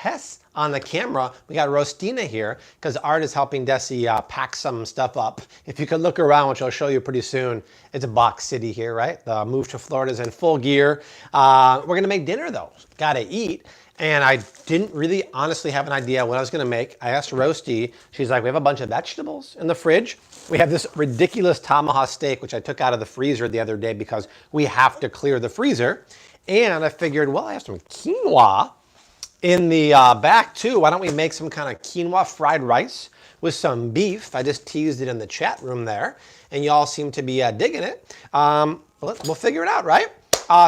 Tess on the camera. We got Rostina here because Art is helping Desi pack some stuff up. If you could look around, which I'll show you pretty soon, it's a box city here, right? The move to Florida is in full gear. We're going to make dinner, though. Got to eat. And I didn't really honestly have an idea what I was going to make. I asked Roasty. She's like, we have a bunch of vegetables in the fridge. We have this ridiculous tomahawk steak, which I took out of the freezer the other day because we have to clear the freezer. And I figured, well, I have some quinoa in the back too. Why don't we make some kind of quinoa fried rice with some beef? I just teased it in the chat room there, and y'all seem to be digging it. We'll figure it out, right?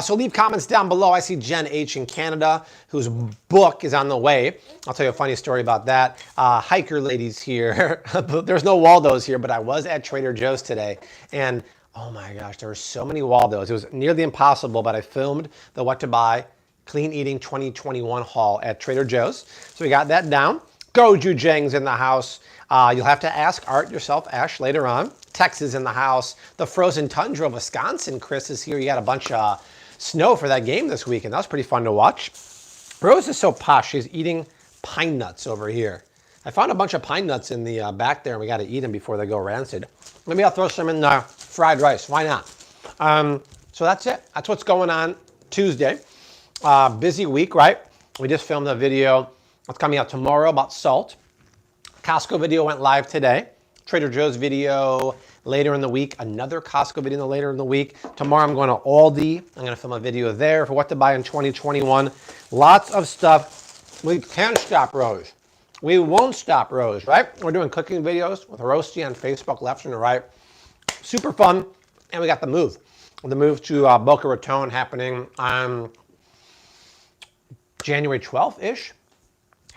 So leave comments down below. I see Jen H in Canada, whose book is on the way. I'll tell you a funny story about that. Hiker ladies here. There's no Waldos here, but I was at Trader Joe's today, and oh my gosh, there were so many Waldos. It was nearly impossible, but I filmed the What to Buy Clean Eating 2021 haul at Trader Joe's. So we got that down. Goju Jang's in the house. You'll have to ask Art yourself, Ash, later on. Tex is in the house. The frozen tundra of Wisconsin, Chris, is here. You got a bunch of snow for that game this weekend. That was pretty fun to watch. Rose is so posh. She's eating pine nuts over here. I found a bunch of pine nuts in the back there, and we got to eat them before they go rancid. Maybe I'll throw some in the fried rice. Why not? So that's it. That's what's going on Tuesday. Busy week, right? We just filmed a video that's coming out tomorrow about salt. Costco video went live today. Trader Joe's video later in the week. Another Costco video later in the week. Tomorrow I'm going to Aldi. I'm going to film a video there for what to buy in 2021. Lots of stuff. We can't stop, Rose. We won't stop, Rose, right? We're doing cooking videos with Roasty on Facebook, left and right. Super fun. And we got the move. The move to Boca Raton happening on January 12th-ish.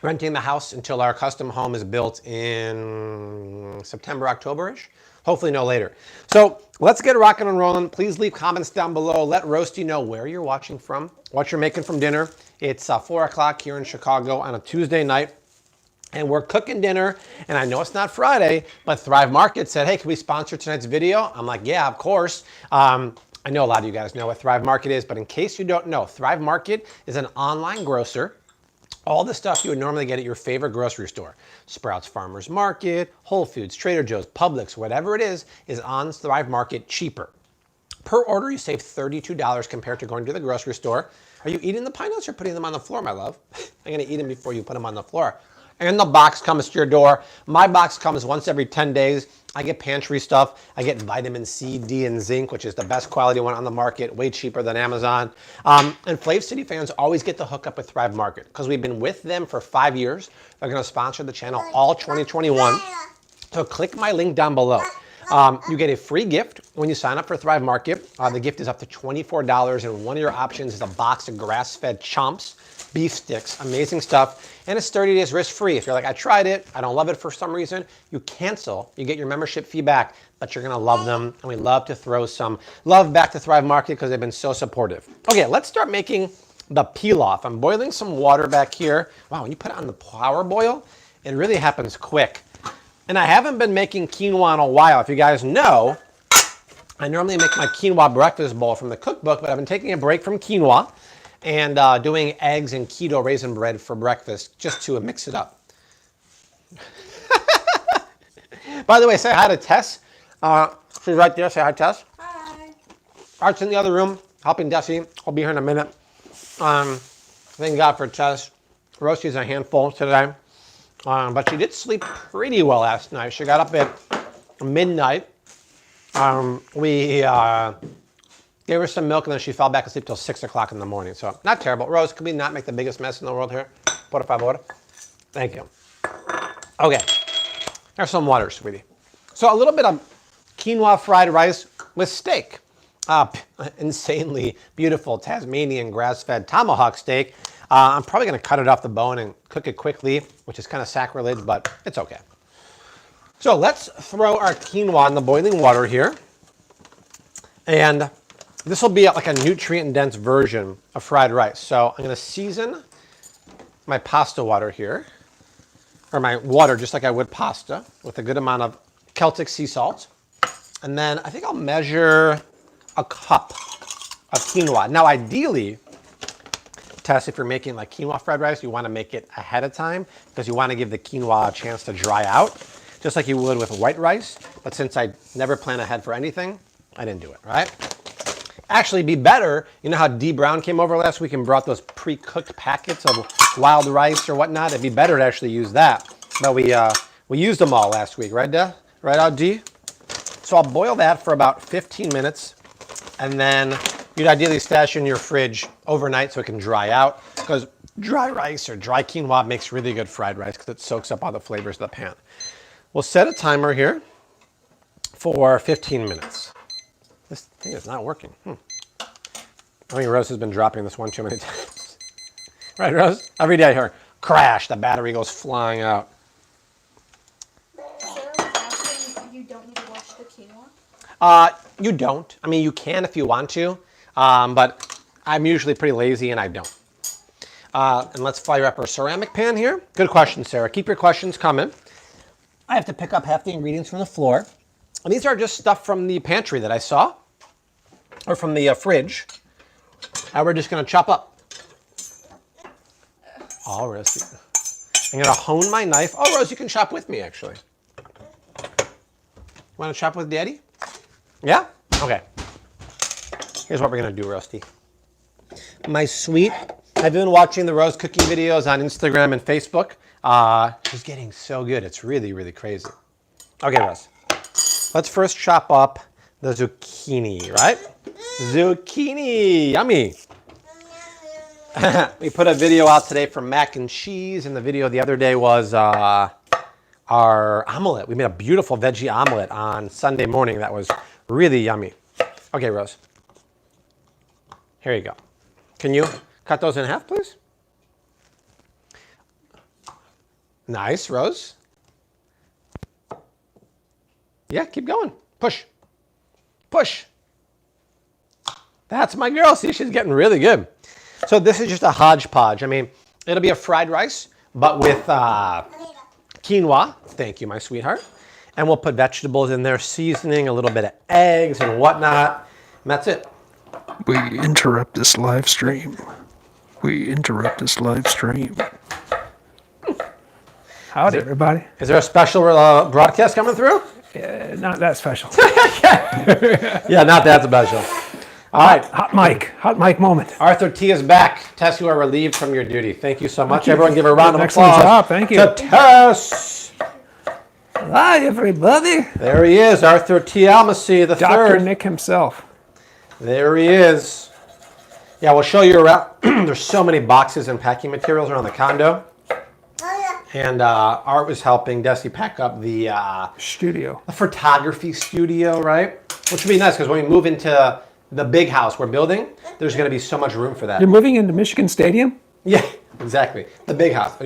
Renting the house until our custom home is built in September, October-ish. Hopefully no later. So let's get rocking and rolling. Please leave comments down below. Let Roasty know where you're watching from, what you're making from dinner. It's 4 o'clock here in Chicago on a Tuesday night. And we're cooking dinner, and I know it's not Friday, but Thrive Market said, hey, can we sponsor tonight's video? I'm like, yeah, of course. I know a lot of you guys know what Thrive Market is, but in case you don't know, Thrive Market is an online grocer. All the stuff you would normally get at your favorite grocery store. Sprouts Farmers Market, Whole Foods, Trader Joe's, Publix, whatever it is on Thrive Market cheaper. Per order, you save $32 compared to going to the grocery store. Are you eating the pine nuts or putting them on the floor, my love? I'm gonna eat them before you put them on the floor. And the box comes to your door. My box comes once every 10 days. I get pantry stuff. I get vitamin C, D, and zinc, which is the best quality one on the market, way cheaper than Amazon. And Flav City fans always get the hookup with Thrive Market because we've been with them for 5 years. They're going to sponsor the channel all 2021. So click my link down below. You get a free gift when you sign up for Thrive Market. The gift is up to $24, and one of your options is a box of grass-fed chomps, beef sticks, amazing stuff. And it's 30 days risk-free. If you're like, I tried it, I don't love it for some reason, you cancel. You get your membership fee back, but you're gonna love them. And we love to throw some love back to Thrive Market because they've been so supportive. Okay, let's start making the pilaf. I'm boiling some water back here. Wow, when you put it on the power boil, it really happens quick. And I haven't been making quinoa in a while. If you guys know, I normally make my quinoa breakfast bowl from the cookbook, but I've been taking a break from quinoa and doing eggs and keto raisin bread for breakfast just to mix it up. By the way, say hi to Tess. She's right there. Say hi, Tess. Hi. Art's in the other room helping Desi. I'll be here in a minute. Thank God for Tess. Rosie's a handful today. But she did sleep pretty well last night. She got up at midnight. We gave her some milk, and then she fell back asleep till 6 o'clock in the morning. So not terrible. Rose, could we not make the biggest mess in the world here? Por favor. Thank you. Okay. Here's some water, sweetie. So a little bit of quinoa fried rice with steak. Insanely beautiful Tasmanian grass-fed tomahawk steak. I'm probably going to cut it off the bone and cook it quickly, which is kind of sacrilege, but it's okay. So let's throw our quinoa in the boiling water here. And this will be like a nutrient-dense version of fried rice. So I'm going to season my pasta water here, or my water just like I would pasta, with a good amount of Celtic sea salt. And then I think I'll measure a cup of quinoa. Now, ideally, Tess, if you're making like quinoa fried rice, you want to make it ahead of time because you want to give the quinoa a chance to dry out, just like you would with white rice. But since I never plan ahead for anything, I didn't do it, right? Actually, it'd be better, you know how D. Brown came over last week and brought those pre-cooked packets of wild rice or whatnot? It'd be better to actually use that. But we used them all last week, right, Right, D? So I'll boil that for about 15 minutes, and then you'd ideally stash in your fridge overnight so it can dry out, because dry rice or dry quinoa makes really good fried rice because it soaks up all the flavors of the pan. We'll set a timer here for 15 minutes. This thing is not working. I think Rose has been dropping this one too many times. Right, Rose? Every day I hear crash, the battery goes flying out. Sarah was asking if you don't need to wash the quinoa. You don't. I mean, you can if you want to, but I'm usually pretty lazy and I don't. And let's fire up our ceramic pan here. Good question, Sarah. Keep your questions coming. I have to pick up half the ingredients from the floor. And these are just stuff from the pantry that I saw, or from the fridge. And we're just going to chop up. Oh, Rose. I'm going to hone my knife. Oh, Rose, you can chop with me, actually. Want to chop with Daddy? Yeah? Okay. Here's what we're going to do, Roasty. My sweet, I've been watching the Rose cooking videos on Instagram and Facebook. She's getting so good. It's really, really crazy. Okay, Rose. Let's first chop up the zucchini, right? Zucchini, yummy. We put a video out today for mac and cheese, and the video the other day was our omelet. We made a beautiful veggie omelet on Sunday morning that was really yummy. Okay, Rose. Here you go. Can you cut those in half, please? Nice, Rose. Yeah, keep going. Push. Push. That's my girl. See, she's getting really good. So this is just a hodgepodge. I mean, it'll be a fried rice, but with quinoa. Thank you, my sweetheart. And we'll put vegetables in there, seasoning, a little bit of eggs and whatnot. And that's it. We interrupt this live stream. We interrupt this live stream. Howdy, everybody. Is there a special broadcast coming through? Not that special. Yeah, not that special. All right. Hot mic moment. Arthur T is back. Tess, you are relieved from your duty. Thank you so much. Everyone give a round of Excellent applause. job. Thank you. To Tess. Hi, everybody. There he is, Arthur T. Almasy, the Dr. third. Nick himself. There he is. Yeah, we'll show you around. There's so many boxes and packing materials around the condo. And Art was helping Desi pack up the Studio. a photography studio, right? Which would be nice because when we move into the big house we're building, there's going to be so much room for that. You're moving into Michigan Stadium? Yeah, exactly. The big house.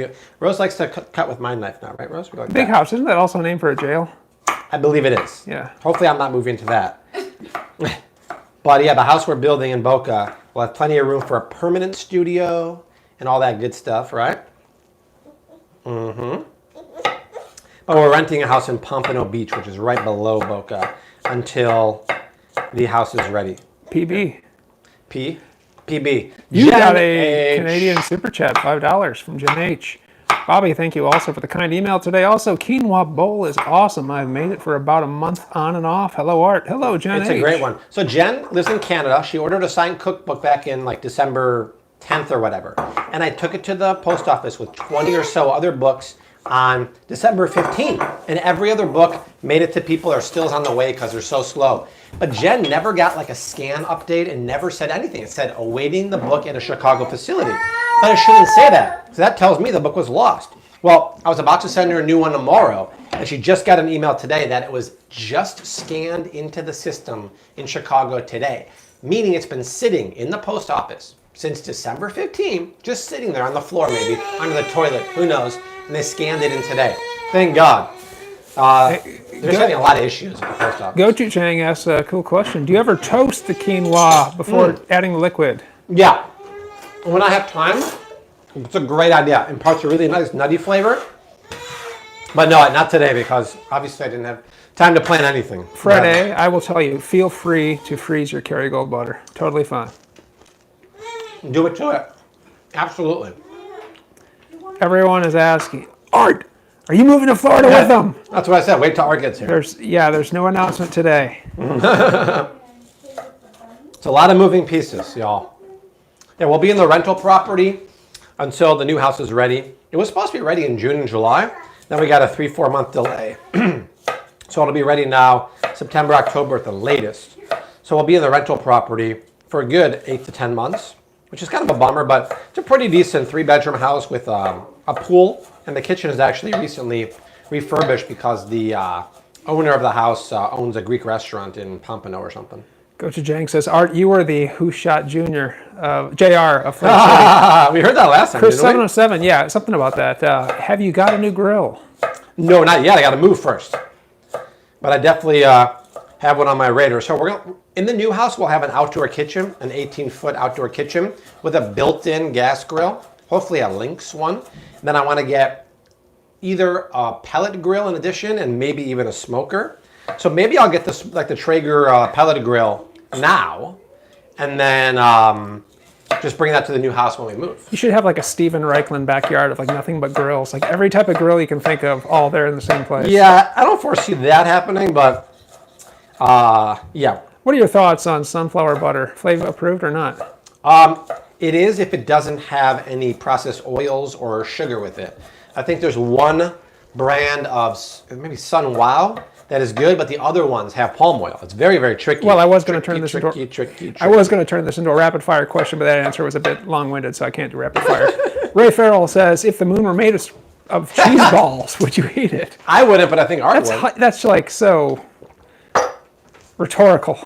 Rose likes to cut with my knife now, right, Rose? We like Big that. house. Isn't that also named for a jail? I believe it is. Yeah. Hopefully I'm not moving to that. But yeah, the house we're building in Boca will have plenty of room for a permanent studio and all that good stuff, right? Mm-hmm. But we're renting a house in Pompano Beach, which is right below Boca, until the house is ready. PB. PB. You Jen got a H. Canadian Super Chat, $5 from Jen H. Bobby, thank you also for the kind email today. Also, quinoa bowl is awesome. I've made it for about a month on and off. Hello, Art. Hello, Jen It's H. a great one. So Jen lives in Canada. She ordered a signed cookbook back in like December 10th or whatever. And I took it to the post office with 20 or so other books on December 15th. And every other book made it to people or still is on the way because they're so slow. But Jen never got like a scan update and never said anything. It said awaiting the book at a Chicago facility. But it shouldn't say that. So that tells me the book was lost. Well, I was about to send her a new one tomorrow, and she just got an email today that it was just scanned into the system in Chicago today, meaning it's been sitting in the post office since December 15th, just sitting there on the floor maybe, under the toilet, who knows, and they scanned it in today. Thank God. There's having a lot of issues at the post office. Go-To Chang asks a cool question. Do you ever toast the quinoa before adding the liquid? Yeah. When I have time, it's a great idea. Imparts a really nice nutty flavor. But no, not today because obviously I didn't have time to plan anything. Fred A., I will tell you, feel free to freeze your Kerrygold butter. Totally fine. Do it to it. Absolutely. Everyone is asking, Art, are you moving to Florida with them? That's what I said. Wait till Art gets here. There's no announcement today. It's a lot of moving pieces, y'all. Yeah, we'll be in the rental property until the new house is ready. It was supposed to be ready in June and July. Then we got a 3-4 month delay. So it'll be ready now, September, October at the latest. So we'll be in the rental property for a good 8 to 10 months, which is kind of a bummer, but it's a pretty decent 3-bedroom house with a pool. And the kitchen is actually recently refurbished because the owner of the house owns a Greek restaurant in Pompano or something. Coach Jank says, Art, you were the Who Shot Junior, JR of Flint City. We heard that last time, Chris didn't we? 707, yeah, something about that. Have you got a new grill? No, not yet. I got to move first. But I definitely have one on my radar. So in the new house, we'll have an outdoor kitchen, an 18-foot outdoor kitchen with a built-in gas grill, hopefully a Lynx one. And then I want to get either a pellet grill in addition and maybe even a smoker. So maybe I'll get this, like the Traeger pellet grill now, and then just bring that to the new house when we move. You should have like a Steven Reichland backyard of like nothing but grills. Like every type of grill you can think of, all there in the same place. Yeah, I don't foresee that happening, but yeah. What are your thoughts on sunflower butter? Flavor approved or not? It is if it doesn't have any processed oils or sugar with it. I think there's one brand of maybe Sun Wow that is good, but the other ones have palm oil. It's very, very tricky. Well, I was going to turn this into a rapid fire question, but that answer was a bit long-winded, so I can't do rapid fire. Ray Farrell says, if the moon were made of cheese balls, would you eat it? I wouldn't, but I think Art would. That's like so rhetorical.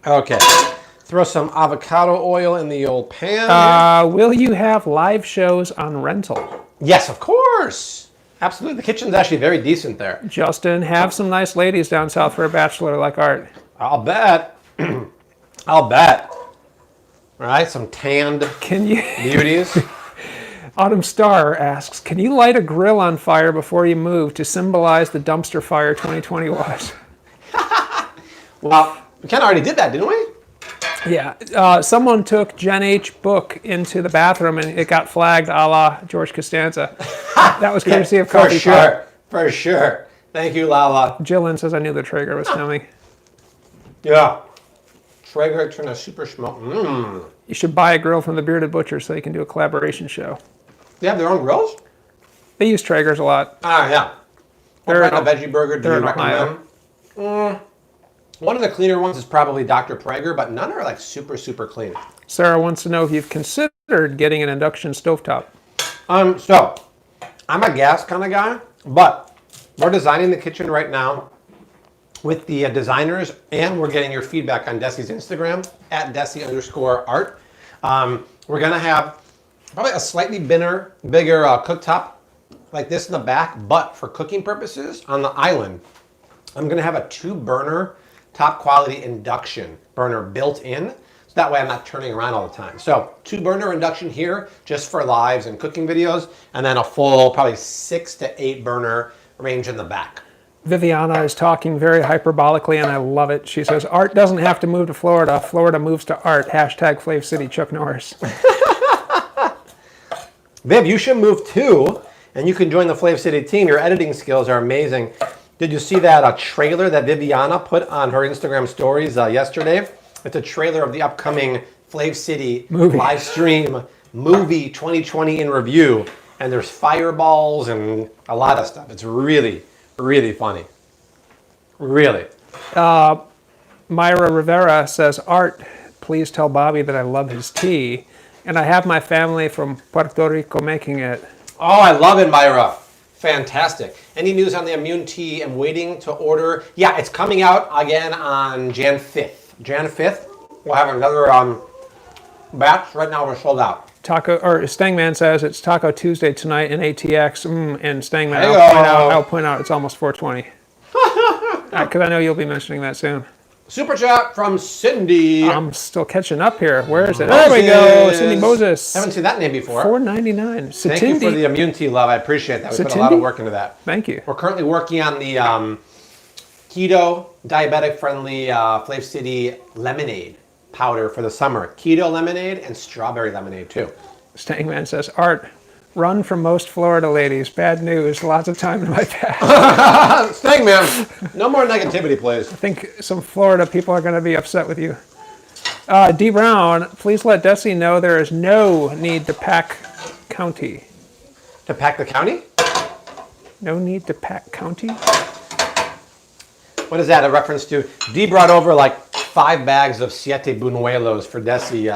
Okay. Throw some avocado oil in the old pan. Will you have live shows on rental? Yes, of course. Absolutely. The kitchen's actually very decent there. Justin, have some nice ladies down south for a bachelor like Art. I'll bet. I'll bet. All right, some tanned beauties. Autumn Star asks, can you light a grill on fire before you move to symbolize the dumpster fire 2020 was? Well, we kind of already did that, didn't we? Yeah. Someone took Jen H. book into the bathroom and it got flagged a la George Costanza. That was courtesy of Coffee Pot. For sure. Thank you, Lala. Jillian says, I knew the Traeger was coming. Yeah. Traeger tuna super smoke. You should buy a grill from the Bearded Butcher so you can do a collaboration show. They have their own grills? They use Traegers a lot. Ah, yeah. What brand of veggie burger do you Ohio. recommend? One of the cleaner ones is probably Dr. Praeger, but none are like super, super clean. Sarah wants to know if you've considered getting an induction stovetop. So, I'm a gas kind of guy, but we're designing the kitchen right now with the designers, and we're getting your feedback on Desi's Instagram, @Desi_art. We're going to have probably a slightly bigger cooktop like this in the back, but for cooking purposes on the island, I'm going to have a 2-burner top quality induction burner built in. So that way I'm not turning around all the time. So 2-burner induction here just for lives and cooking videos, and then a full probably 6 to 8 burner range in the back. Viviana is talking very hyperbolically, and I love it. She says, Art doesn't have to move to Florida. Florida moves to Art. #Flav City Chuck Norris. Viv, you should move too, and you can join the Flav City team. Your editing skills are amazing. Did you see that trailer that Viviana put on her Instagram stories yesterday? It's a trailer of the upcoming Flav City live stream movie 2020 in review. And there's fireballs and a lot of stuff. It's really, really funny. Really. Myra Rivera says, Art, please tell Bobby that I love his tea. And I have my family from Puerto Rico making it. Oh, I love it, Myra. Fantastic. Any news on the immune tea? I'm waiting to order. Yeah, it's coming out again on Jan 5th. Jan 5th, we'll have another batch. Right now we're sold out. Stangman says it's Taco Tuesday tonight in ATX. And Stangman, I'll point out it's almost 420. Because I know you'll be mentioning that soon. Super chat from Cindy. I'm still catching up here. Where is it? There we go. Cindy Moses. Haven't seen that name before. $4.99. Thank you for the immunity, love. I appreciate that. We put a lot of work into that. Thank you. We're currently working on the keto, diabetic-friendly Flav City lemonade. powder for the summer. Keto lemonade and strawberry lemonade too. Stangman says, Art, run from most Florida ladies. Bad news. Lots of time in my past. Stang man, no more negativity, please. I think some Florida people are going to be upset with you. D. Brown, please let Desi know there is no need to pack county. To pack the county? No need to pack county? What is that a reference to? Dee brought over like 5 bags of siete buñuelos for Desi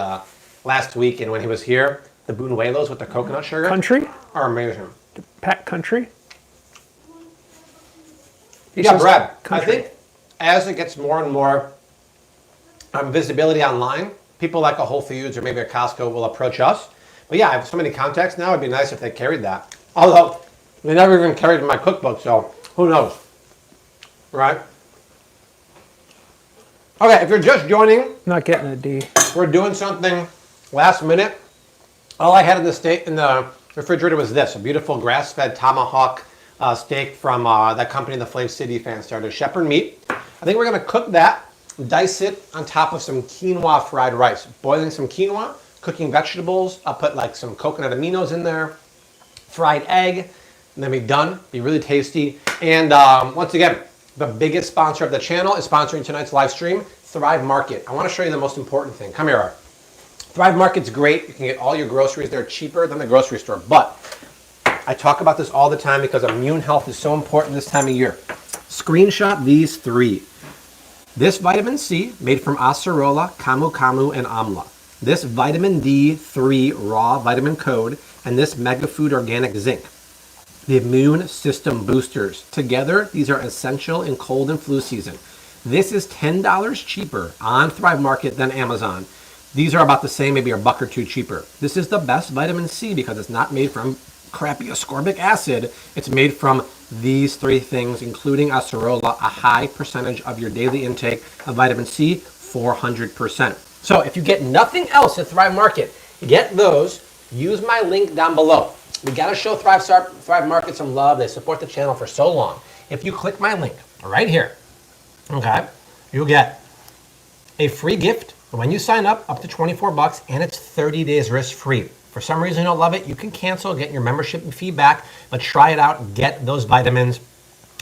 last week, and when he was here, the buñuelos with the coconut sugar Country? are amazing. Pack country? He Yeah, says Brad, country. I think as it gets more and more visibility online, people like a Whole Foods or maybe a Costco will approach us. But yeah, I have so many contacts now, it'd be nice if they carried that. Although, they never even carried my cookbook, so who knows, right? Okay, if you're just joining, Not getting a D. we're doing something last minute. All I had in the refrigerator was this, a beautiful grass-fed tomahawk steak from that company the Flav City fans started, Shepherd Meat. I think we're gonna cook that, dice it on top of some quinoa fried rice. Boiling some quinoa, cooking vegetables. I'll put like some coconut aminos in there, fried egg, and then be done. Be really tasty. And once again, the biggest sponsor of the channel is sponsoring tonight's live stream, Thrive Market. I want to show you the most important thing. Come here, Art. Thrive Market's great. You can get all your groceries there cheaper than the grocery store. But I talk about this all the time because immune health is so important this time of year. Screenshot these 3. This vitamin C, made from acerola, camu camu, and amla. This vitamin D3 raw vitamin code, and this mega food organic zinc. The immune system boosters. Together, these are essential in cold and flu season. This is $10 cheaper on Thrive Market than Amazon. These are about the same, maybe a buck or two cheaper. This is the best vitamin C because it's not made from crappy ascorbic acid. It's made from these 3 things, including acerola, a high percentage of your daily intake of vitamin C, 400%. So if you get nothing else at Thrive Market, get those. Use my link down below. We got to show Thrive Market some love. They support the channel for so long. If you click my link right here, okay, you'll get a free gift when you sign up to $24, and it's 30 days risk-free. For some reason you don't love it, you can cancel, get your membership and fee back, but try it out, get those vitamins.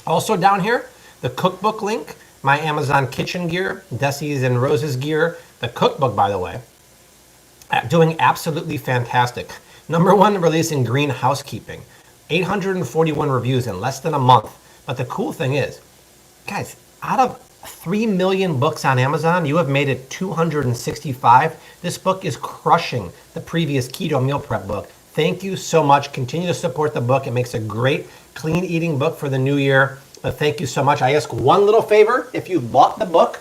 Also down here, the cookbook link, my Amazon kitchen gear, Desi's and Rose's gear. The cookbook, by the way, doing absolutely fantastic. #1 release in green housekeeping. 841 reviews in less than a month. But the cool thing is, guys, out of 3 million books on Amazon, you have made it 265. This book is crushing the previous keto meal prep book. Thank you so much. Continue to support the book. It makes a great clean eating book for the new year. But thank you so much. I ask one little favor. If you bought the book,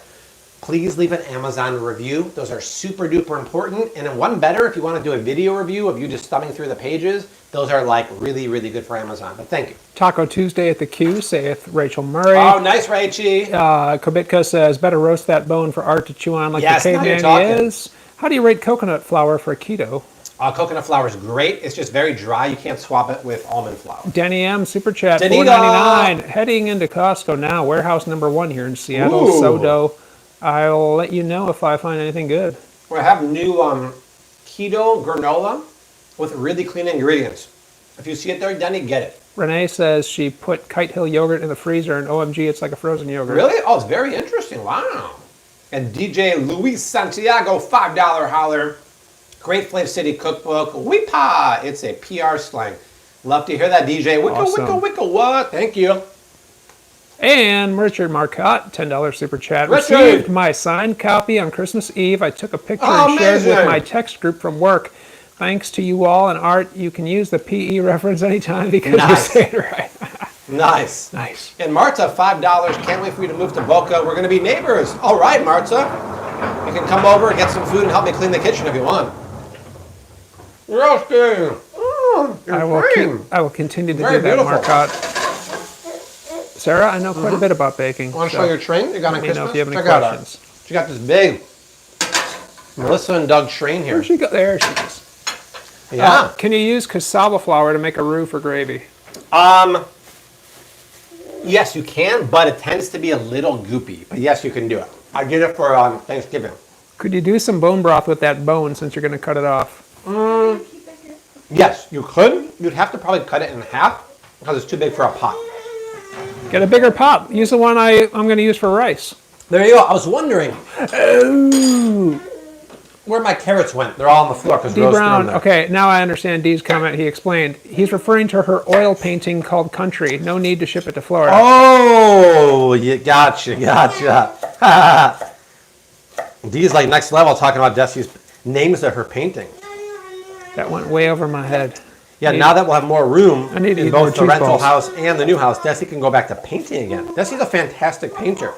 please leave an Amazon review. Those are super duper important. And then one better, if you want to do a video review of you just thumbing through the pages, those are like really, really good for Amazon. But thank you. Taco Tuesday at the Q, saith Rachel Murray. Oh, nice, Rachie. Kobitka says, better roast that bone for Art to chew on like Yes, the now you're caveman he talking. is. How do you rate coconut flour for keto? Coconut flour is great. It's just very dry. You can't swap it with almond flour. Danny M, Super Chat, Danita! $4.99. Heading into Costco now. Warehouse #1 here in Seattle, Ooh. Sodo. I'll let you know if I find anything good. We have new keto granola with really clean ingredients. If you see it there, Denny, get it. Renee says she put Kite Hill yogurt in the freezer, and OMG, it's like a frozen yogurt. Really? Oh, it's very interesting. Wow. And DJ Luis Santiago, $5 holler. Great Flav City cookbook. Weepa! It's a PR slang. Love to hear that, DJ. Wicka, Awesome. wicka, wicka, what? Thank you. And Richard Marcotte, $10 Super Chat. Richard! Received my signed copy on Christmas Eve. I took a picture Oh, and shared with amazing. my text group from work. Thanks to you all, and Art, you can use the PE reference anytime because Nice. you say it right. Nice. Nice. And Marta, $5. Can't wait for you to move to Boca. We're going to be neighbors. All right, Marta. You can come over and get some food and help me clean the kitchen if you want. Roasting. I will continue to Very do that, beautiful. Marcotte. Sarah, I know quite a bit about baking. Want to so show your train you got on let me Christmas? know if you have any Check it out. questions. She got this big Melissa and Doug train here. Where'd she go? There she is. Yeah. Can you use cassava flour to make a roux for gravy? Yes, you can, but it tends to be a little goopy. But yes, you can do it. I did it for Thanksgiving. Could you do some bone broth with that bone since you're going to cut it off? Yes, you could. You'd have to probably cut it in half because it's too big for a pot. Get a bigger pot. Use the one I'm going to use for rice. There you go. I was wondering Ooh. where my carrots went. They're all on the floor because D. Rose threw Brown, them there. okay, now I understand Dee's comment. He explained. He's referring to her oil painting called Country. No need to ship it to Florida. Oh, you gotcha. Dee's like next level talking about Desi's names of her painting. That went way over my head. Yeah, now that we'll have more room I need to in eat more both the cheese rental balls. house and the new house, Desi can go back to painting again. Desi's a fantastic painter.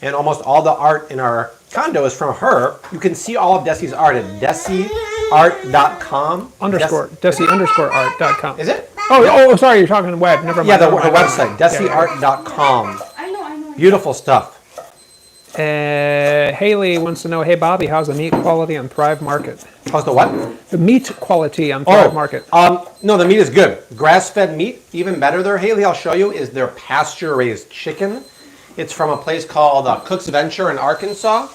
And almost all the art in our condo is from her. You can see all of Desi's art at desiart.com. Desi_art.com. Is it? Oh, sorry, you're talking web. Never mind. Yeah, never her mind. website, desiart.com. I know. Beautiful stuff. Haley wants to know, hey, Bobby, how's the meat quality on Thrive Market? How's the what? The meat quality on Thrive Market. No, the meat is good. Grass-fed meat, even better there, Haley, I'll show you, is their pasture-raised chicken. It's from a place called Cook's Venture in Arkansas,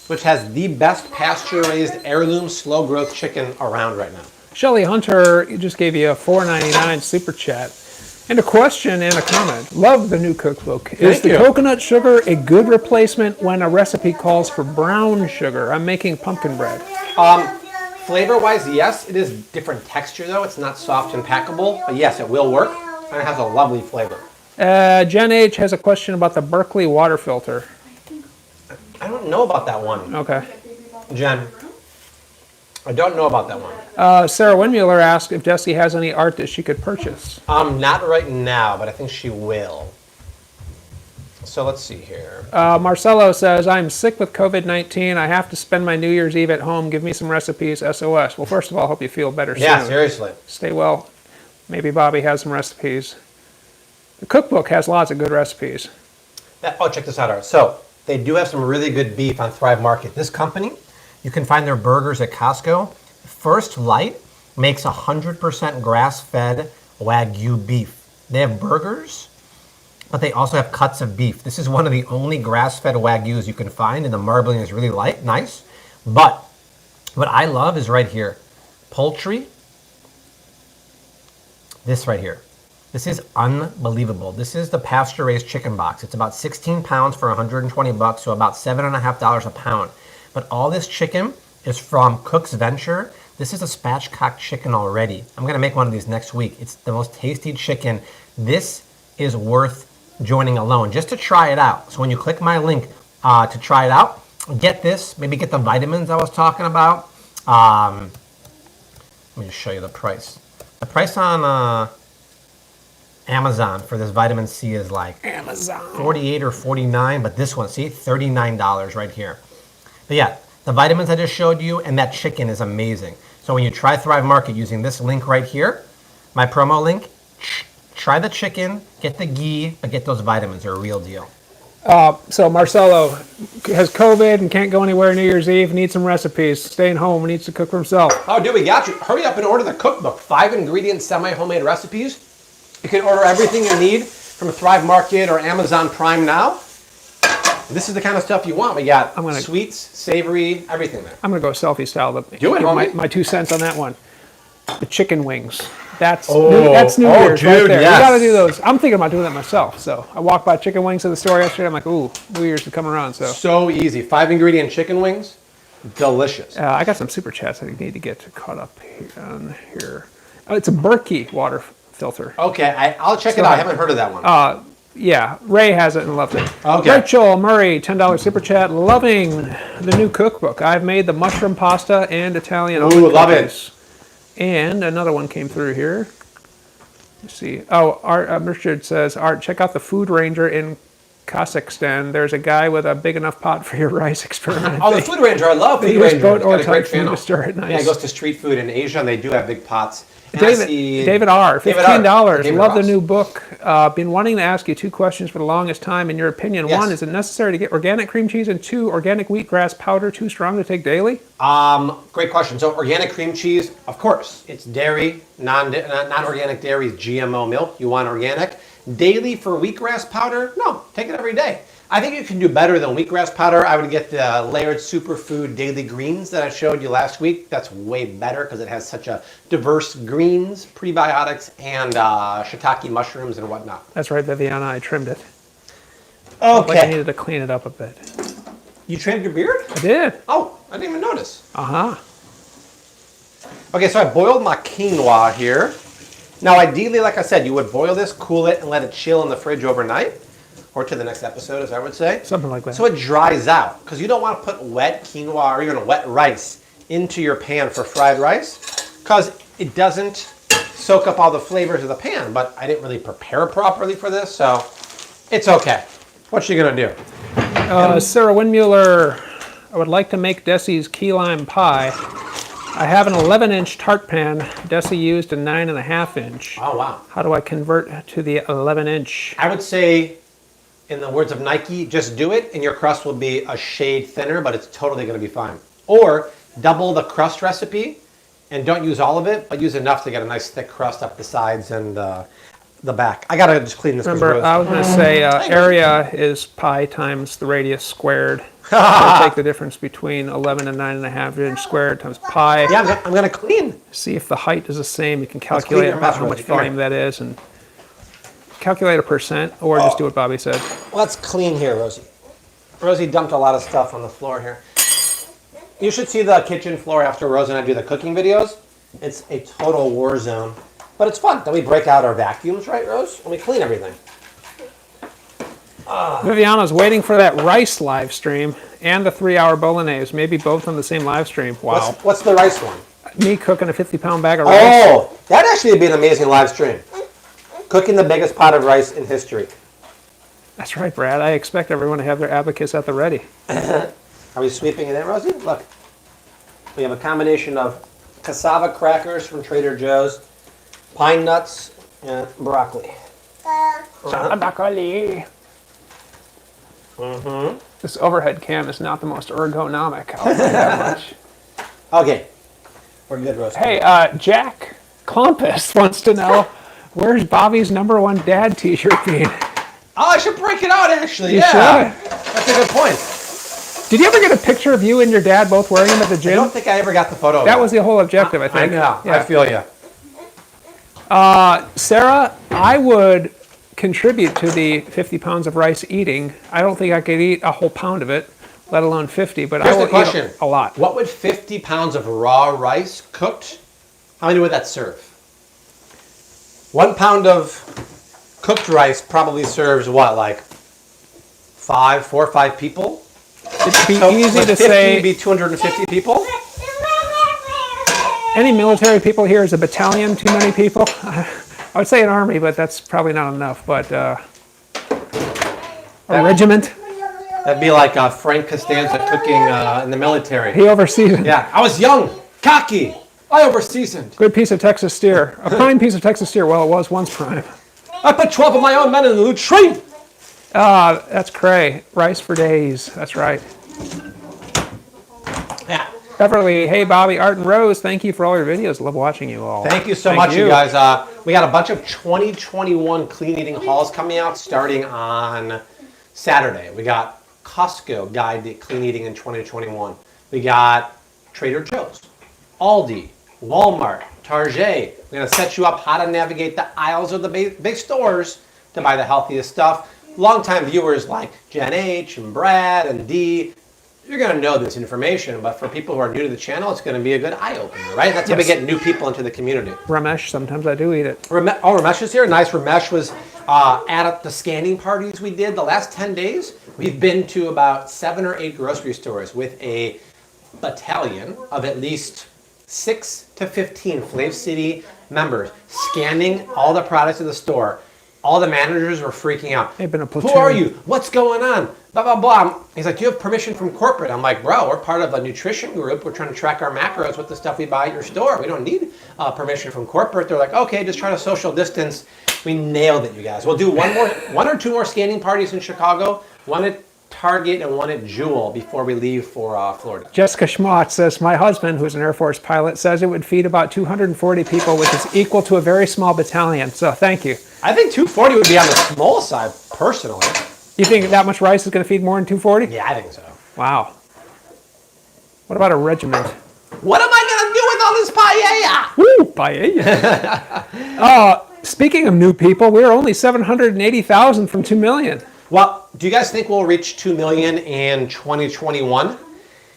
which has the best pasture-raised heirloom slow-growth chicken around right now. Shelly Hunter just gave you a $4.99 super chat. And a question and a comment. Love the new cookbook. Is the coconut sugar a good replacement when a recipe calls for brown sugar? I'm making pumpkin bread. Flavor-wise, yes, it is different texture though. It's not soft and packable, but yes, it will work, and it has a lovely flavor. Jen H has a question about the Berkeley water filter. I don't know about that one, Okay. Jen. I don't know about that one. Sarah Windmuller asked if Desi has any art that she could purchase. Not right now, but I think she will. So let's see here. Marcelo says, I'm sick with COVID-19. I have to spend my New Year's Eve at home. Give me some recipes, SOS. Well, first of all, hope you feel better soon. Yeah, seriously. Stay well. Maybe Bobby has some recipes. The cookbook has lots of good recipes. Check this out, Art. So they do have some really good beef on Thrive Market. This company, you can find their burgers at Costco. First Light makes 100% grass-fed Wagyu beef. They have burgers, but they also have cuts of beef. This is one of the only grass-fed Wagyus you can find, and the marbling is really nice. But what I love is right here. Poultry. This right here. This is unbelievable. This is the pasture-raised chicken box. It's about 16 pounds for 120 bucks, so about $7.50 a pound. But all this chicken is from Cook's Venture. This is a spatchcock chicken already. I'm gonna make one of these next week. It's the most tasty chicken. This is worth joining alone, just to try it out. So when you click my link to try it out, get this, maybe get the vitamins I was talking about. Let me just show you the price. The price on Amazon for this vitamin C is like Amazon. 48 or 49, but this one, see, $39 right here. But yeah, the vitamins I just showed you and that chicken is amazing. So when you try Thrive Market using this link right here, my promo link, try the chicken, get the ghee, but get those vitamins. They're a real deal. So Marcelo has COVID and can't go anywhere New Year's Eve, needs some recipes, staying home, needs to cook for himself. Oh, dude, we got you. Hurry up and order the cookbook. 5 ingredient semi-homemade recipes. You can order everything you need from Thrive Market or Amazon Prime now. This is the kind of stuff you want. We got sweets, savory, everything there. I'm going to go selfie style. Do it, homie. My 2 cents on that one. The chicken wings. That's New Year's dude, right there. yes. You got to do those. I'm thinking about doing that myself. So I walked by chicken wings at the store yesterday. I'm like, ooh, New Year's is coming around. So easy. 5 ingredient chicken wings. Delicious. I got some super chats I need to get caught up here. Oh, it's a Berkey water filter. Okay, I'll check it out. I haven't heard of that one. Yeah, Ray has it and loved it. Okay. Rachel Murray, $10 super chat, loving the new cookbook. I've made the mushroom pasta and Italian Ooh, love cookies. And another one came through here. Let's see. Oh, Art Richard says, Art, check out the Food Ranger in Kazakhstan. There's a guy with a big enough pot for your rice experiment. Oh, the Food Ranger. I love Food Ranger. Boat or Got a great type food channel. to stir it. Nice. Yeah, it goes to street food in Asia, and they do have big pots. And David R, $15. David Love the Ross. new book. Been wanting to ask you 2 questions for the longest time. In your opinion, Yes. 1, is it necessary to get organic cream cheese? And 2, organic wheatgrass powder too strong to take daily? Great question. So organic cream cheese, of course, it's dairy, non-organic dairy is GMO milk. You want organic. Daily for wheatgrass powder? No, take it every day. I think you can do better than wheatgrass powder. I would get the layered superfood daily greens that I showed you last week. That's way better because it has such a diverse greens, prebiotics, and shiitake mushrooms and whatnot. That's right, Viviana. I trimmed it. Okay. Like I needed to clean it up a bit. You trimmed your beard? I did. Oh, I didn't even notice. Uh-huh. Okay, so I boiled my quinoa here. Now, ideally, like I said, you would boil this, cool it, and let it chill in the fridge overnight. Or to the next episode, as I would say. Something like that. So it dries out. Because you don't want to put wet quinoa or even wet rice into your pan for fried rice. Because it doesn't soak up all the flavors of the pan. But I didn't really prepare properly for this, so it's okay. What's she going to do? Sarah Windmuller, I would like to make Desi's key lime pie. I have an 11-inch tart pan. Desi used a 9.5-inch. Oh, wow. How do I convert to the 11-inch? I would say, in the words of Nike, just do it and your crust will be a shade thinner, but it's totally going to be fine. Or double the crust recipe and don't use all of it, but use enough to get a nice thick crust up the sides and the back. I got to just clean this. Remember, I was going to say area is pi times the radius squared. So take the difference between 11 and 9.5-inch squared times pi. Yeah, I'm going to clean. See if the height is the same. You can calculate about how much volume that is and calculate a percent, or just do what Bobby said. Let's clean here, Rosie. Rosie dumped a lot of stuff on the floor here. You should see the kitchen floor after Rosie and I do the cooking videos. It's a total war zone, but it's fun. Then we break out our vacuums, right, Rose? And we clean everything. Viviana's waiting for that rice live stream and the 3-hour bolognese, maybe both on the same live stream. Wow. What's the rice one? Me cooking a 50-pound bag of rice. Oh, that'd actually be an amazing live stream. Cooking the biggest pot of rice in history. That's right, Brad. I expect everyone to have their abacus at the ready. Are we sweeping it in, Rosie? Look. We have a combination of cassava crackers from Trader Joe's, pine nuts, and broccoli. Broccoli. Mm-hmm. This overhead cam is not the most ergonomic. I'll say that much. Okay. We're good, Rosie. Hey, Jack Clumpus wants to know, where's Bobby's #1 dad t-shirt being? Oh, I should break it out, actually. You yeah. should. That's a good point. Did you ever get a picture of you and your dad both wearing them at the gym? I don't think I ever got the photo of That was the whole objective, I think. I know. Yeah. I feel you. Sarah, I would contribute to the 50 pounds of rice eating. I don't think I could eat a whole pound of it, let alone 50, but Here's I will the question. eat a lot. What would 50 pounds of raw rice cooked, how many would that serve? 1 pound of cooked rice probably serves what, like 4 or 5 people? It'd be So easy would to 50 say be 250 people? any military people here is a battalion, too many people. I would say an army, but that's probably not enough. But a regiment. That'd be like Frank Costanza cooking in the military. He overseasoned. Yeah, I was young, cocky. I overseasoned. Good piece of Texas steer. A prime piece of Texas steer. Well, it was once prime. I put 12 of my own men in the latrine. That's cray. Rice for days. That's right. Yeah. Beverly, hey Bobby, Art, and Rose, thank you for all your videos. Love watching you all. Thank you so much, you guys. We got a bunch of 2021 clean eating hauls coming out starting on Saturday. We got Costco Guide to Clean Eating in 2021. We got Trader Joe's, Aldi, Walmart, Target. We're going to set you up how to navigate the aisles of the big stores to buy the healthiest stuff. Longtime viewers like Jen H. and Brad and Dee, you're going to know this information, but for people who are new to the channel, it's going to be a good eye-opener, right? That's how we get new people into the community. Ramesh, sometimes I do eat it. Ramesh is here. Nice. Ramesh was at the scanning parties we did the last 10 days. We've been to about 7 or 8 grocery stores with a battalion of at least 6 to 15 Flav City members scanning all the products in the store. All the managers were freaking out. They've been a platoon. Who are you? What's going on? Blah, blah, blah. He's like, do you have permission from corporate? I'm like, bro, we're part of a nutrition group. We're trying to track our macros with the stuff we buy at your store. We don't need permission from corporate. They're like, okay, just try to social distance. We nailed it, you guys. We'll do one or two more scanning parties in Chicago, one at Target and one at Jewel before we leave for Florida. Jessica Schmott says, my husband, who's an Air Force pilot, says it would feed about 240 people, which is equal to a very small battalion. So thank you. I think 240 would be on the small side, personally. You think that much rice is going to feed more than 240? Yeah, I think so. Wow. What about a regiment? What am I gonna do with all this paella? Woo! Paella. Speaking of new people, we're only 780,000 from 2 million. Well, do you guys think we'll reach 2 million in 2021?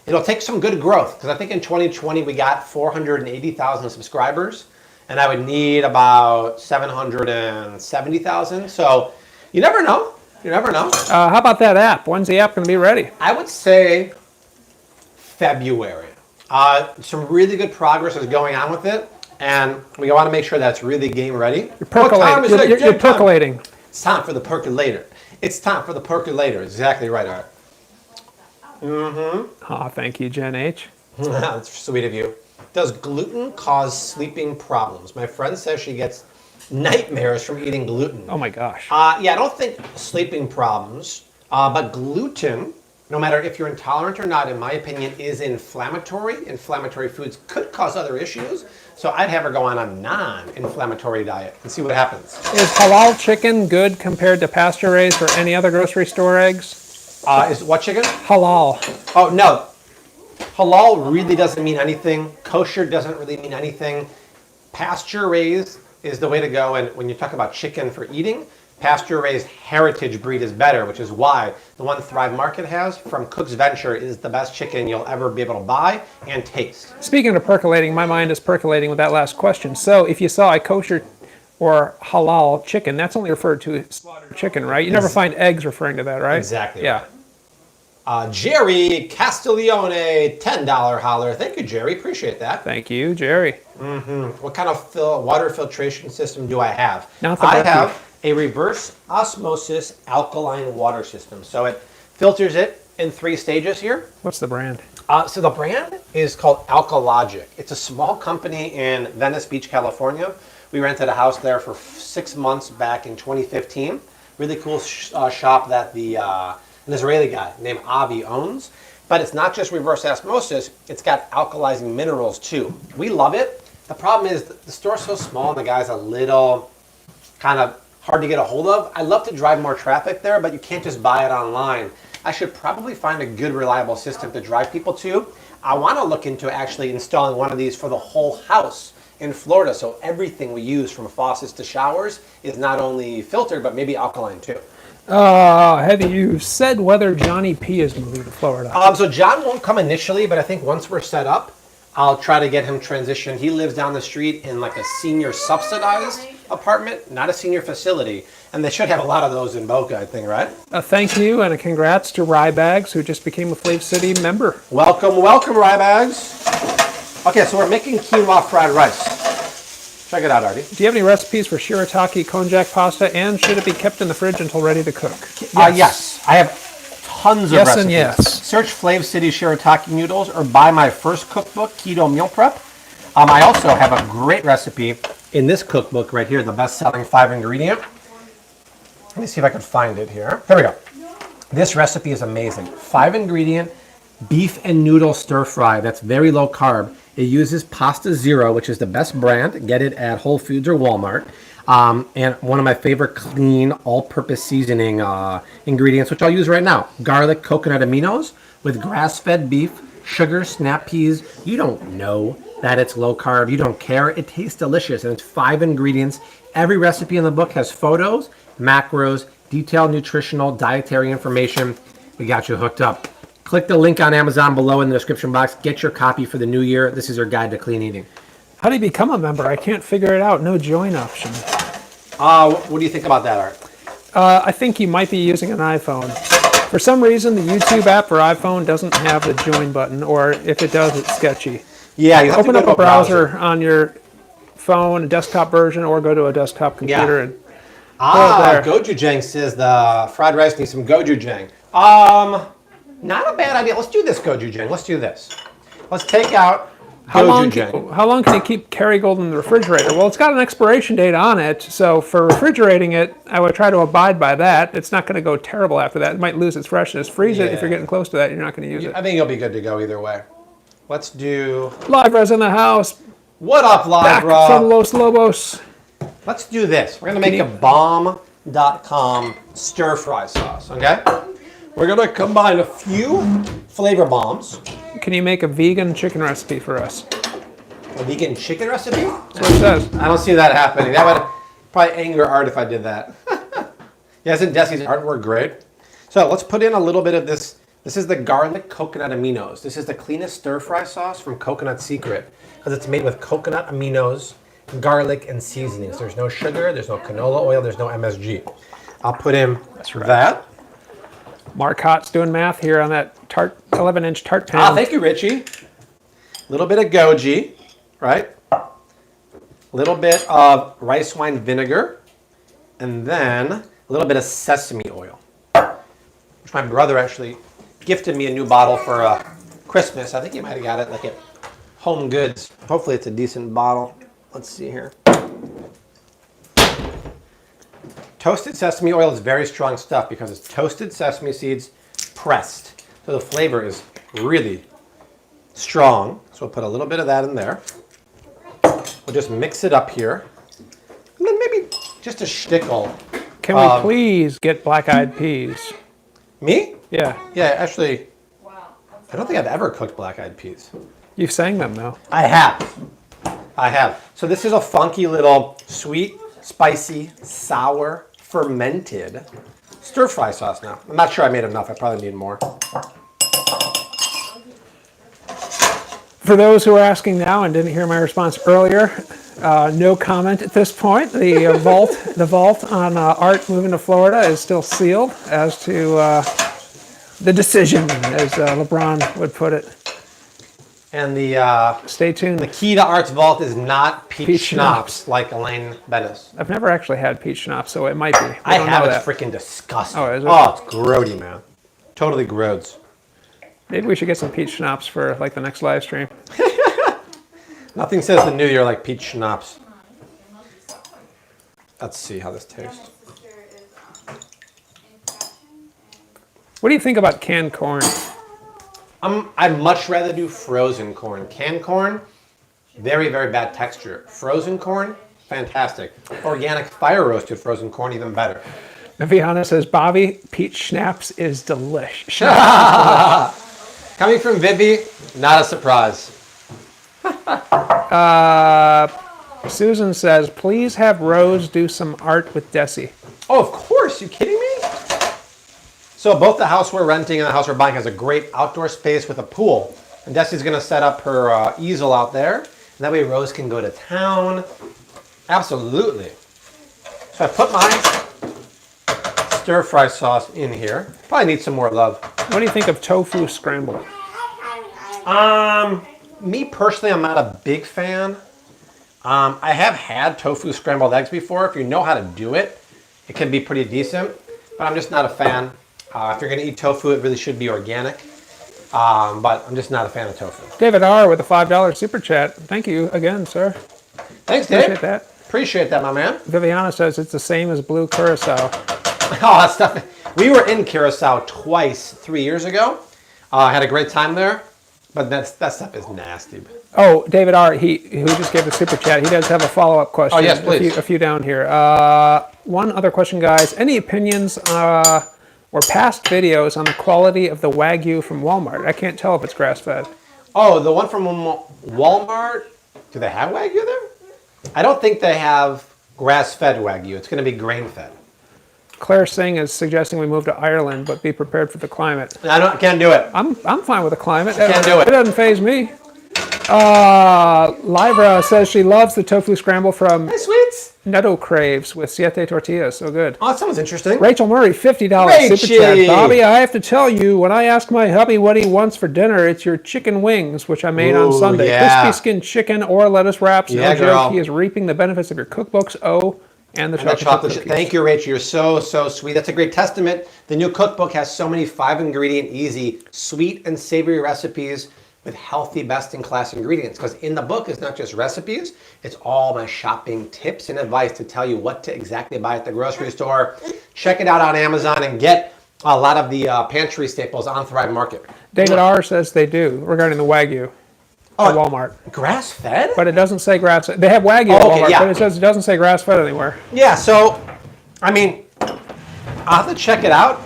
It'll take some good growth because I think in 2020 we got 480,000 subscribers, and I would need about 770,000. So you never know. You never know. How about that app? When's the app going to be ready? I would say February. Some really good progress is going on with it, and we want to make sure that's really game ready. You're percolating. You're percolating. It's time for the percolator. It's time for the percolator. Exactly right, Art. Oh, thank you, Jen H. That's sweet of you. Does gluten cause sleeping problems? My friend says she gets nightmares from eating gluten. Oh my gosh. Yeah, I don't think sleeping problems, but gluten, no matter if you're intolerant or not, in my opinion, is inflammatory. Inflammatory foods could cause other issues, so I'd have her go on a non-inflammatory diet and see what happens. Is halal chicken good compared to pasture-raised or any other grocery store eggs? Is what chicken? Halal. Oh, no. Halal really doesn't mean anything. Kosher doesn't really mean anything. Pasture-raised is the way to go, and when you talk about chicken for eating, pasture-raised heritage breed is better, which is why the one Thrive Market has from Cook's Venture is the best chicken you'll ever be able to buy and taste. Speaking of percolating, my mind is percolating with that last question. So if you saw a kosher or halal chicken, that's only referred to as slaughtered chicken, right? You never find eggs referring to that, right? Exactly. Yeah. Jerry Castiglione, $10 holler. Thank you, Jerry. Appreciate that. Thank you, Jerry. What kind of water filtration system do I have? Not the I Berkey. have a reverse osmosis alkaline water system. So it filters it in 3 stages here. What's the brand? So the brand is called Alkalogic. It's a small company in Venice Beach, California. We rented a house there for 6 months back in 2015. Really cool shop that an Israeli guy named Avi owns. But it's not just reverse osmosis, it's got alkalizing minerals too. We love it. The problem is the store's so small and the guy's a little kind of hard to get a hold of. I love to drive more traffic there, but you can't just buy it online. I should probably find a good, reliable system to drive people to. I want to look into actually installing one of these for the whole house in Florida, so everything we use from faucets to showers is not only filtered, but maybe alkaline too. Have you said whether Johnny P is moving to Florida? So John won't come initially, but I think once we're set up, I'll try to get him transitioned. He lives down the street in like a senior subsidized apartment, not a senior facility. And they should have a lot of those in Boca, I think, right? Thank you and a congrats to Rybags, who just became a Flav City member. Welcome, welcome, Rybags. Okay, so we're making quinoa fried rice. Check it out, Artie. Do you have any recipes for shirataki konjac pasta, and should it be kept in the fridge until ready to cook? Yes. I have tons of recipes. And yes. Search Flav City shirataki noodles or buy my first cookbook, Keto Meal Prep. I also have a great recipe in this cookbook right here, the best-selling 5-ingredient. Let me see if I can find it here. Here we go. This recipe is amazing. 5-ingredient beef and noodle stir fry. That's very low carb. It uses Pasta Zero, which is the best brand. Get it at Whole Foods or Walmart. And one of my favorite clean all-purpose seasoning ingredients, which I'll use right now. Garlic coconut aminos with grass-fed beef, sugar, snap peas. You don't know that it's low carb. You don't care. It tastes delicious, and it's 5 ingredients. Every recipe in the book has photos, macros, detailed nutritional, dietary information. We got you hooked up. Click the link on Amazon below in the description box. Get your copy for the new year. This is your guide to clean eating. How do you become a member? I can't figure it out. No join option. What do you think about that, Art? I think you might be using an iPhone. For some reason, the YouTube app for iPhone doesn't have the join button, or if it does, it's sketchy. Yeah, you have Open to up go a to browser on your phone, a desktop version, or go to a desktop computer. And Gochujang says the fried rice needs some gochujang. Not a bad idea. Let's do this gochujang. Let's do this. Let's take out gochujang. How long can you keep Kerrygold in the refrigerator? Well, it's got an expiration date on it, so for refrigerating it, I would try to abide by that. It's not going to go terrible after that. It might lose its freshness. Freeze it if you're getting close to that. You're not going to use it. I think you'll be good to go either way. Let's do... Live Res in the house. What up, Live Back Rob? from Los Lobos. Let's do this. We're going to make a bomb stir fry sauce, okay? We're gonna combine a few flavor bombs. Can you make a vegan chicken recipe for us? A vegan chicken recipe? That's what it says. I don't see that happening. That would probably anger Art if I did that. Yeah, isn't Desi's artwork great? So let's put in a little bit of this. This is the garlic coconut aminos. This is the cleanest stir fry sauce from Coconut Secret because it's made with coconut aminos, garlic, and seasonings. There's no sugar, there's no canola oil, there's no MSG. I'll put in that. Mark Hott's doing math here on that 11-inch tart pan. Ah, thank you, Richie. A little bit of goji, right? A little bit of rice wine vinegar, and then a little bit of sesame oil, which my brother actually gifted me a new bottle for Christmas. I think he might have got it like at Home Goods. Hopefully it's a decent bottle. Let's see here. Toasted sesame oil is very strong stuff because it's toasted sesame seeds pressed. So the flavor is really strong. So we'll put a little bit of that in there. We'll just mix it up here. And then maybe just a shtickle. Can we please get black-eyed peas? Me? Yeah. Yeah, actually, I don't think I've ever cooked black-eyed peas. You've sang them, though. I have. So this is a funky little sweet, spicy, sour, fermented stir-fry sauce now. I'm not sure I made enough. I probably need more. For those who are asking now and didn't hear my response earlier, no comment at this point. The vault on Art moving to Florida is still sealed as to the decision, as LeBron would put it. And the Stay tuned. the key to Art's vault is not peach schnapps like Elaine Bennis. I've never actually had peach schnapps, so it might be. I have. know It's that. freaking disgusting. Oh, is it? Oh, it's grody, man. Totally grodes. Maybe we should get some peach schnapps for like the next live stream. Nothing says the new year like peach schnapps. Let's see how this tastes. What do you think about canned corn? I'd much rather do frozen corn. Canned corn, very, very bad texture. Frozen corn, fantastic. Organic fire roasted frozen corn, even better. Viviana says, Bobby, peach schnapps is delicious. Coming from Vivi, not a surprise. Susan says, please have Rose do some art with Desi. Oh, of course. You kidding me? So both the house we're renting and the house we're buying has a great outdoor space with a pool. And Desi's going to set up her easel out there. And that way Rose can go to town. Absolutely. So I put my stir-fry sauce in here. Probably need some more love. What do you think of tofu scramble? Me personally, I'm not a big fan. I have had tofu scrambled eggs before. If you know how to do it, it can be pretty decent. But I'm just not a fan. If you're going to eat tofu, it really should be organic. But I'm just not a fan of tofu. David R. with a $5 super chat. Thank you again, sir. Thanks, Dave. Appreciate that. Appreciate that, my man. Viviana says it's the same as blue curacao. Oh, that stuff. We were in Curacao twice 3 years ago. Had a great time there. But that stuff is nasty. Oh, David R., who just gave the super chat, he does have a follow-up question. Oh, yes, please. A few down here. One other question, guys. Any opinions or past videos on the quality of the Wagyu from Walmart? I can't tell if it's grass-fed. Oh, the one from Walmart? Do they have Wagyu there? I don't think they have grass-fed Wagyu. It's going to be grain-fed. Claire Singh is suggesting we move to Ireland, but be prepared for the climate. Can't do it. I'm fine with the climate. Can't do it. It doesn't faze me. Libra says she loves the tofu scramble from Hey, sweets. Noodle Craves with siete tortillas. So good. Oh, that sounds interesting. Rachel Murray, $50 Rachie. super chat. Bobby, I have to tell you, when I ask my hubby what he wants for dinner, it's your chicken wings, which I made on Sunday. Yeah. Crispy skin chicken or lettuce wraps. Yeah, No joke, girl. he is reaping the benefits of your cookbooks. And the chocolate chip cookies. Thank you, Rachel. You're so, so sweet. That's a great testament. The new cookbook has so many 5-ingredient, easy, sweet and savory recipes with healthy, best-in-class ingredients. Because in the book, it's not just recipes. It's all my shopping tips and advice to tell you what to exactly buy at the grocery store. Check it out on Amazon and get a lot of the pantry staples on Thrive Market. David R. says they do regarding the Wagyu at Walmart. Grass-fed? But it doesn't say grass-fed. They have Wagyu at Walmart, yeah. but it doesn't say grass-fed anywhere. Yeah, so, I mean, I'll have to check it out.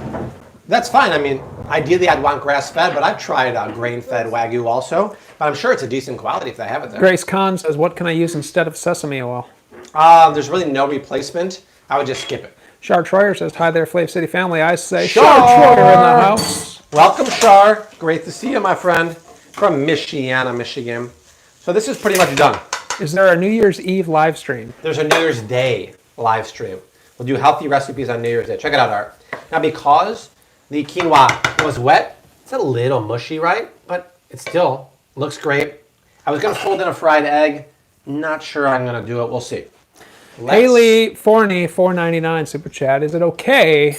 That's fine. I mean, ideally I'd want grass-fed, but I've tried grain-fed Wagyu also. But I'm sure it's a decent quality if they have it there. Grace Kahn says, what can I use instead of sesame oil? There's really no replacement. I would just skip it. Char Troyer says, hi there, Flav City family. I say, Char Char Troyer in the house. Welcome, Char. Great to see you, my friend. From Michiana, Michigan. So this is pretty much done. Is there a New Year's Eve live stream? There's a New Year's Day live stream. We'll do healthy recipes on New Year's Day. Check it out, Art. Now, because the quinoa was wet, it's a little mushy, right? But it still looks great. I was going to fold in a fried egg. Not sure I'm going to do it. We'll see. Haley Forney, $4.99 super chat. Is it okay?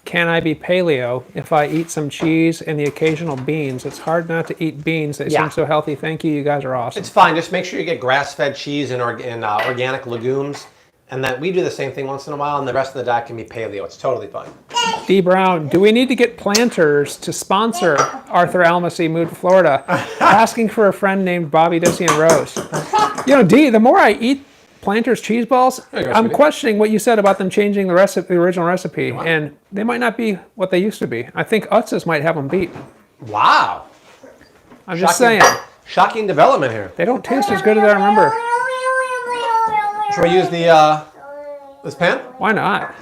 Can I be paleo if I eat some cheese and the occasional beans? It's hard not to eat beans. They seem so healthy. Thank you. You guys are awesome. It's fine. Just make sure you get grass-fed cheese and organic legumes. And then we do the same thing once in a while, and the rest of the diet can be paleo. It's totally fine. D. Brown, do we need to get planters to sponsor Arthur Almacy Moved to Florida? Asking for a friend named Bobby, Dissy, and Rose. You know, D, the more I eat Planters cheese balls, I'm questioning what you said about them changing the original recipe, and they might not be what they used to be. I think Utz's might have them beat. Wow. I'm just saying. Shocking development here. They don't taste as good as I remember. Should we use the this pan? Why not?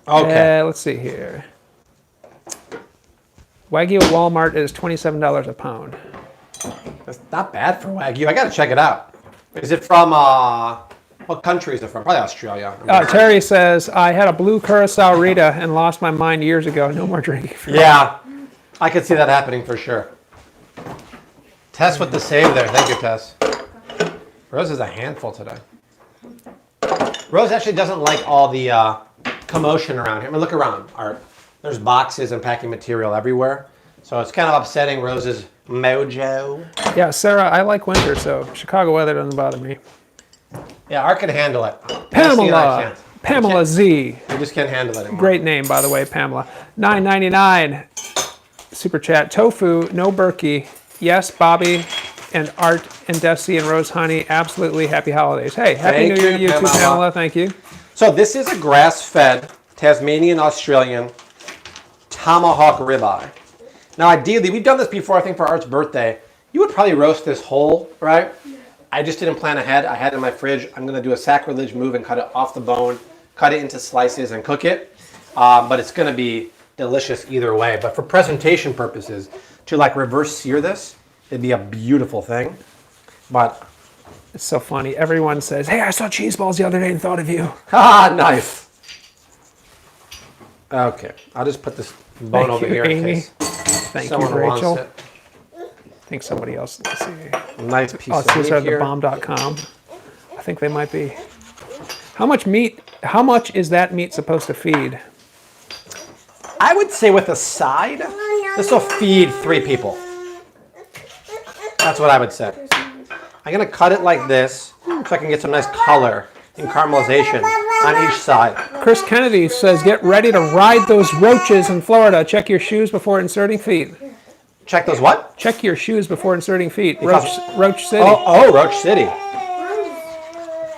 Okay. Let's see here. Wagyu at Walmart is $27 a pound. That's not bad for Wagyu. I got to check it out. Is it from, what country is it from? Probably Australia. Terry says, I had a blue Curacao Rita and lost my mind years ago. No more drinking. Yeah, I could see that happening for sure. Tess with the save there. Thank you, Tess. Rose is a handful today. Rose actually doesn't like all the commotion around here. I mean, look around, Art. There's boxes and packing material everywhere. So it's kind of upsetting Rose's mojo. Yeah, Sarah, I like winter, so Chicago weather doesn't bother me. Yeah, Art can handle it. Pamela Z. I just can't handle it anymore. Great name, by the way, Pamela. $9.99 super chat. Tofu, no Berkey. Yes, Bobby and Art and Desi and Rose Honey. Absolutely happy holidays. Hey, happy New Year to you too, Pamela. Thank you. So this is a grass-fed Tasmanian Australian tomahawk ribeye. Now, ideally, we've done this before, I think, for Art's birthday. You would probably roast this whole, right? I just didn't plan ahead. I had it in my fridge. I'm going to do a sacrilege move and cut it off the bone, cut it into slices, and cook it. But it's going to be delicious either way. But for presentation purposes, to like reverse sear this, it'd be a beautiful thing. But it's so funny. Everyone says, hey, I saw cheese balls the other day and thought of you. Ah, nice. Okay, I'll just put this bone over here in case Thank you, Rachel. I think somebody else. Let's see. Nice piece of meat here. thebomb.com. I think they might be. How much is that meat supposed to feed? I would say with a side, this will feed 3 people. That's what I would say. I'm going to cut it like this so I can get some nice color and caramelization on each side. Chris Kennedy says, get ready to ride those roaches in Florida. Check your shoes before inserting feet. Check those what? Check your shoes before inserting feet. Roach City. Oh, Roach City.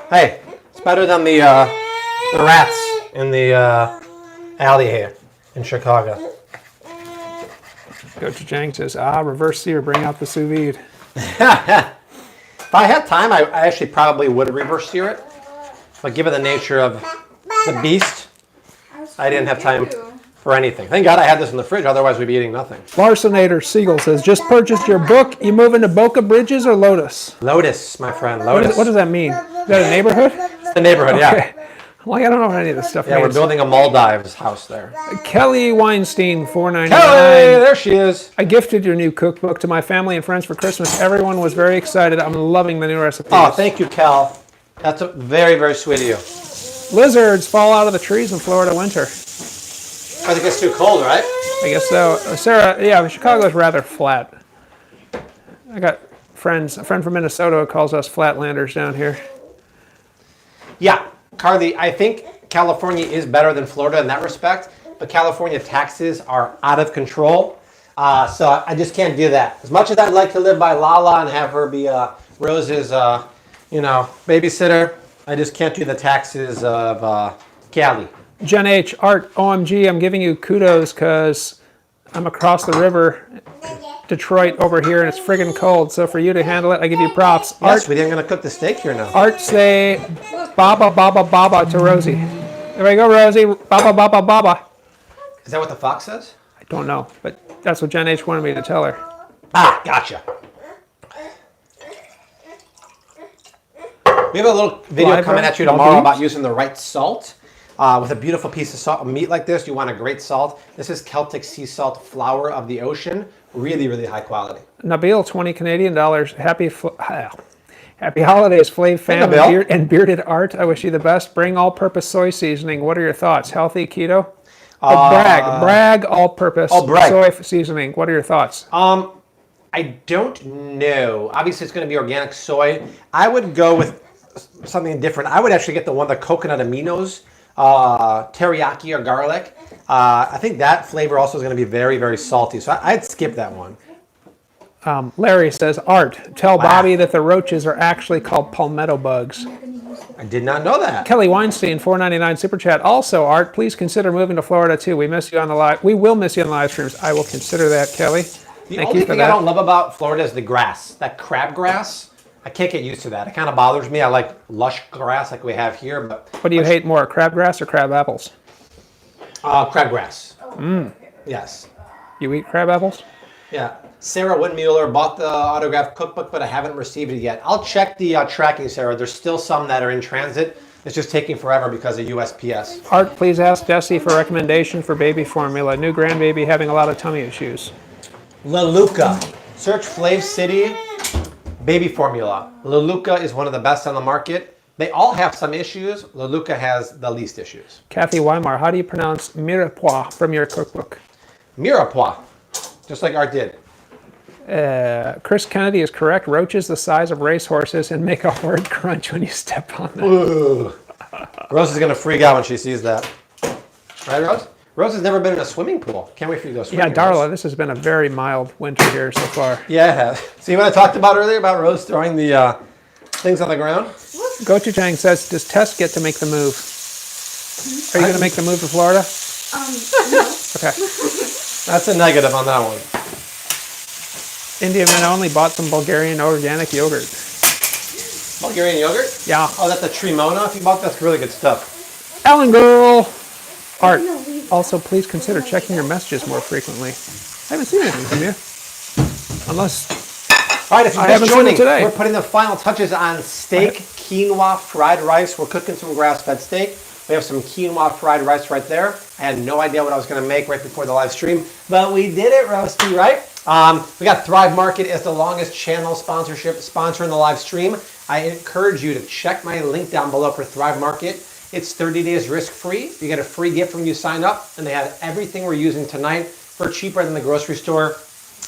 Hey, it's better than the rats in the alley here in Chicago. Coach Jang says, reverse sear, bring out the sous vide. If I had time, I actually probably would reverse sear it. But given the nature of the beast, I didn't have time for anything. Thank God I had this in the fridge, otherwise we'd be eating nothing. Larsonator Siegel says, just purchased your book. You moving to Boca Bridges or Lotus? Lotus, my friend, Lotus. What does that mean? Is that a neighborhood? It's the neighborhood, okay. Like, I don't know what any of this stuff means. Yeah, we're building a Maldives house there. Kelly Weinstein, $4.99. Kelly, there she is. I gifted your new cookbook to my family and friends for Christmas. Everyone was very excited. I'm loving the new recipes. Oh, thank you, Cal. That's very, very sweet of you. Lizards fall out of the trees in Florida winter. Because it gets too cold, right? I guess so. Sarah, yeah, Chicago is rather flat. I got a friend from Minnesota who calls us flatlanders down here. Yeah, Carly, I think California is better than Florida in that respect, but California taxes are out of control. So I just can't do that. As much as I'd like to live by Lala and have her be Rose's, babysitter, I just can't do the taxes of Cali. Jen H. Art, OMG, I'm giving you kudos because I'm across the river, Detroit over here, and it's friggin' cold. So for you to handle it, I give you props. Yes, we didn't gonna cook the steak here now. Art say baba baba baba to Rosie. There we go, Rosie. Baba baba baba. Is that what the fox says? I don't know, but that's what Jen H wanted me to tell her. Ah, gotcha. We have a little video Live coming room? at you tomorrow Beef? about using the right salt. With a beautiful piece of salt, meat like this, you want a great salt. This is Celtic sea salt, flower of the ocean. Really, really high quality. Nabil, 20 Canadian dollars. Happy holidays, Flav fam Nabil. and bearded Art. I wish you the best. Bring all-purpose soy seasoning. What are your thoughts? Healthy, keto? Bragg all-purpose soy seasoning. What are your thoughts? I don't know. Obviously, it's going to be organic soy. I would go with something different. I would actually get the coconut aminos, teriyaki or garlic. I think that flavor also is going to be very, very salty. So I'd skip that one. Larry says, Art, tell Bobby that the roaches are actually called palmetto bugs. I did not know that. Kelly Weinstein, $4.99 super chat. Also, Art, please consider moving to Florida too. We miss you on the live. We will miss you on the live streams. I will consider that, Kelly. The only thing I don't love about Florida is the grass. That crabgrass. I can't get used to that. It kind of bothers me. I like lush grass like we have here, but what do you hate more, crabgrass or crab apples? Crabgrass. Yes. You eat crab apples? Yeah. Sarah Windmuller bought the autographed cookbook, but I haven't received it yet. I'll check the tracking, Sarah. There's still some that are in transit. It's just taking forever because of USPS. Art, please ask Jesse for recommendation for baby formula. New grandbaby having a lot of tummy issues. Leluca. Search Flav City baby formula. Leluca is one of the best on the market. They all have some issues. Leluca has the least issues. Kathy Weimar, how do you pronounce mirepoix from your cookbook? Mirepoix, just like Art did. Chris Kennedy is correct. Roaches the size of racehorses and make a horrid crunch when you step on them. Ooh. Rose is going to freak out when she sees that. Right, Rose? Rose has never been in a swimming pool. Can't wait for you to go swimming. Yeah, Darla, this has been a very mild winter here so far. Yeah, it has. See what I talked about earlier about Rose throwing the things on the ground? Gochujang says, does Tess get to make the move? Are you going to make the move to Florida? No. Okay. That's a negative on that one. Indian Men Only bought some Bulgarian organic yogurt. Bulgarian yogurt? Yeah. Oh, that's a Tremona. If you bought that's really good stuff. Ellen Girl! Art, also please consider checking your messages more frequently. I haven't seen anything from you. Unless... All right, if you're I just haven't seen joining, it today. we're putting the final touches on steak, quinoa, fried rice. We're cooking some grass-fed steak. We have some quinoa fried rice right there. I had no idea what I was going to make right before the live stream, but we did it, Roasty, right? We got Thrive Market as the longest channel sponsorship sponsoring the live stream. I encourage you to check my link down below for Thrive Market. It's 30 days risk-free. You get a free gift when you sign up, and they have everything we're using tonight for cheaper than the grocery store.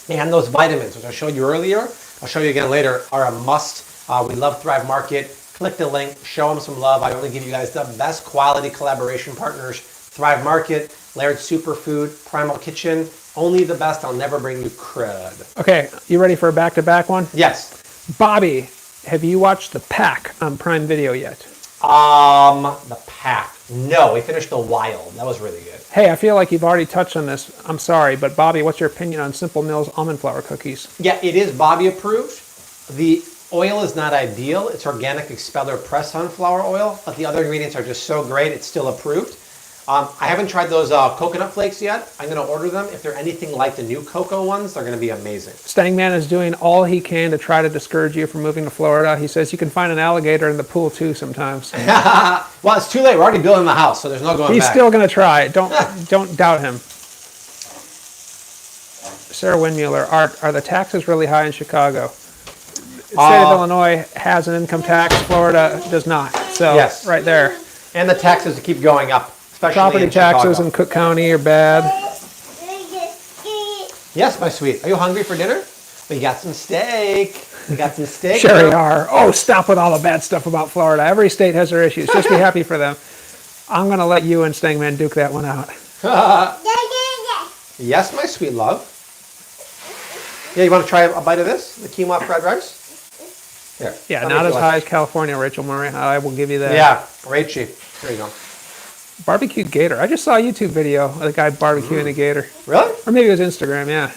And those vitamins, which I showed you earlier, I'll show you again later, are a must. We love Thrive Market. Click the link, show them some love. I only give you guys the best quality collaboration partners. Thrive Market, Laird Superfood, Primal Kitchen, only the best. I'll never bring you crud. Okay, you ready for a back-to-back one? Yes. Bobby, have you watched The Pack on Prime Video yet? The Pack. No, we finished The Wild. That was really good. Hey, I feel like you've already touched on this. I'm sorry, but Bobby, what's your opinion on Simple Mills almond flour cookies? Yeah, it is Bobby approved. The oil is not ideal. It's organic expeller press sunflower oil, but the other ingredients are just so great, it's still approved. I haven't tried those coconut flakes yet. I'm going to order them. If they're anything like the new cocoa ones, they're going to be amazing. Stangman is doing all he can to try to discourage you from moving to Florida. He says you can find an alligator in the pool too sometimes. Well, it's too late. We're already building the house, so there's no going He's back. still going to try. Don't doubt him. Sarah Windmuller, are the taxes really high in Chicago? The state of Illinois has an income tax. Florida does not. So Yes. right there. And the taxes keep going up, especially Property in taxes Chicago. in Cook County are bad. Yes, my sweet. Are you hungry for dinner? We got some steak. We got some steak. Sherry R. Oh, stop with all the bad stuff about Florida. Every state has their issues. Just be happy for them. I'm going to let you and Stangman duke that one out. Yes, my sweet love. Yeah, you want to try a bite of this? The quinoa fried rice? Here. Yeah, I'll not make as you high like- as California, Rachel Murray. I will give you that. Yeah, Rachie. There you go. Barbecued gator. I just saw a YouTube video of the guy barbecuing a gator. Really? Or maybe it was Instagram, yeah.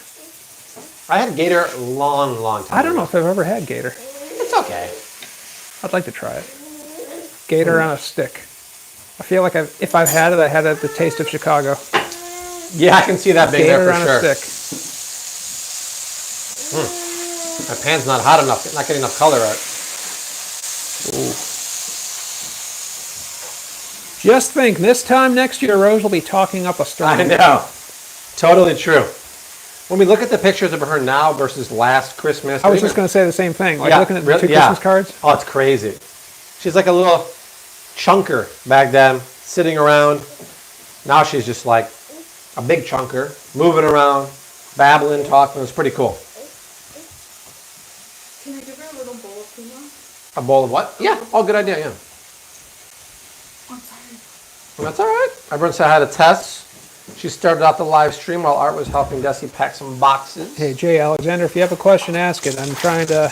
I had gator long time I don't ago. know if I've ever had gator. It's okay. I'd like to try it. Gator on a stick. I feel like if I've had it, I had it at the Taste of Chicago. Yeah, I can see that being Gator there on for sure. a stick. My pan's not hot enough. Not getting enough color out. Just think, this time next year, Rose will be talking up a storm. I know. Totally true. When we look at the pictures of her now versus last Christmas. I was just going to say the same thing. Like looking at the two yeah. Christmas cards. Oh, it's crazy. She's like a little chunker back then, sitting around. Now she's just like a big chunker, moving around, babbling, talking. It's pretty cool. Can I give her a little bowl of quinoa? A bowl of what? Yeah. Oh, good idea, yeah. I'm sorry. Well, that's all right. Everyone said hi to Tess. She started out the live stream while Art was helping Desi pack some boxes. Hey, Jay Alexander, if you have a question, ask it. I'm trying to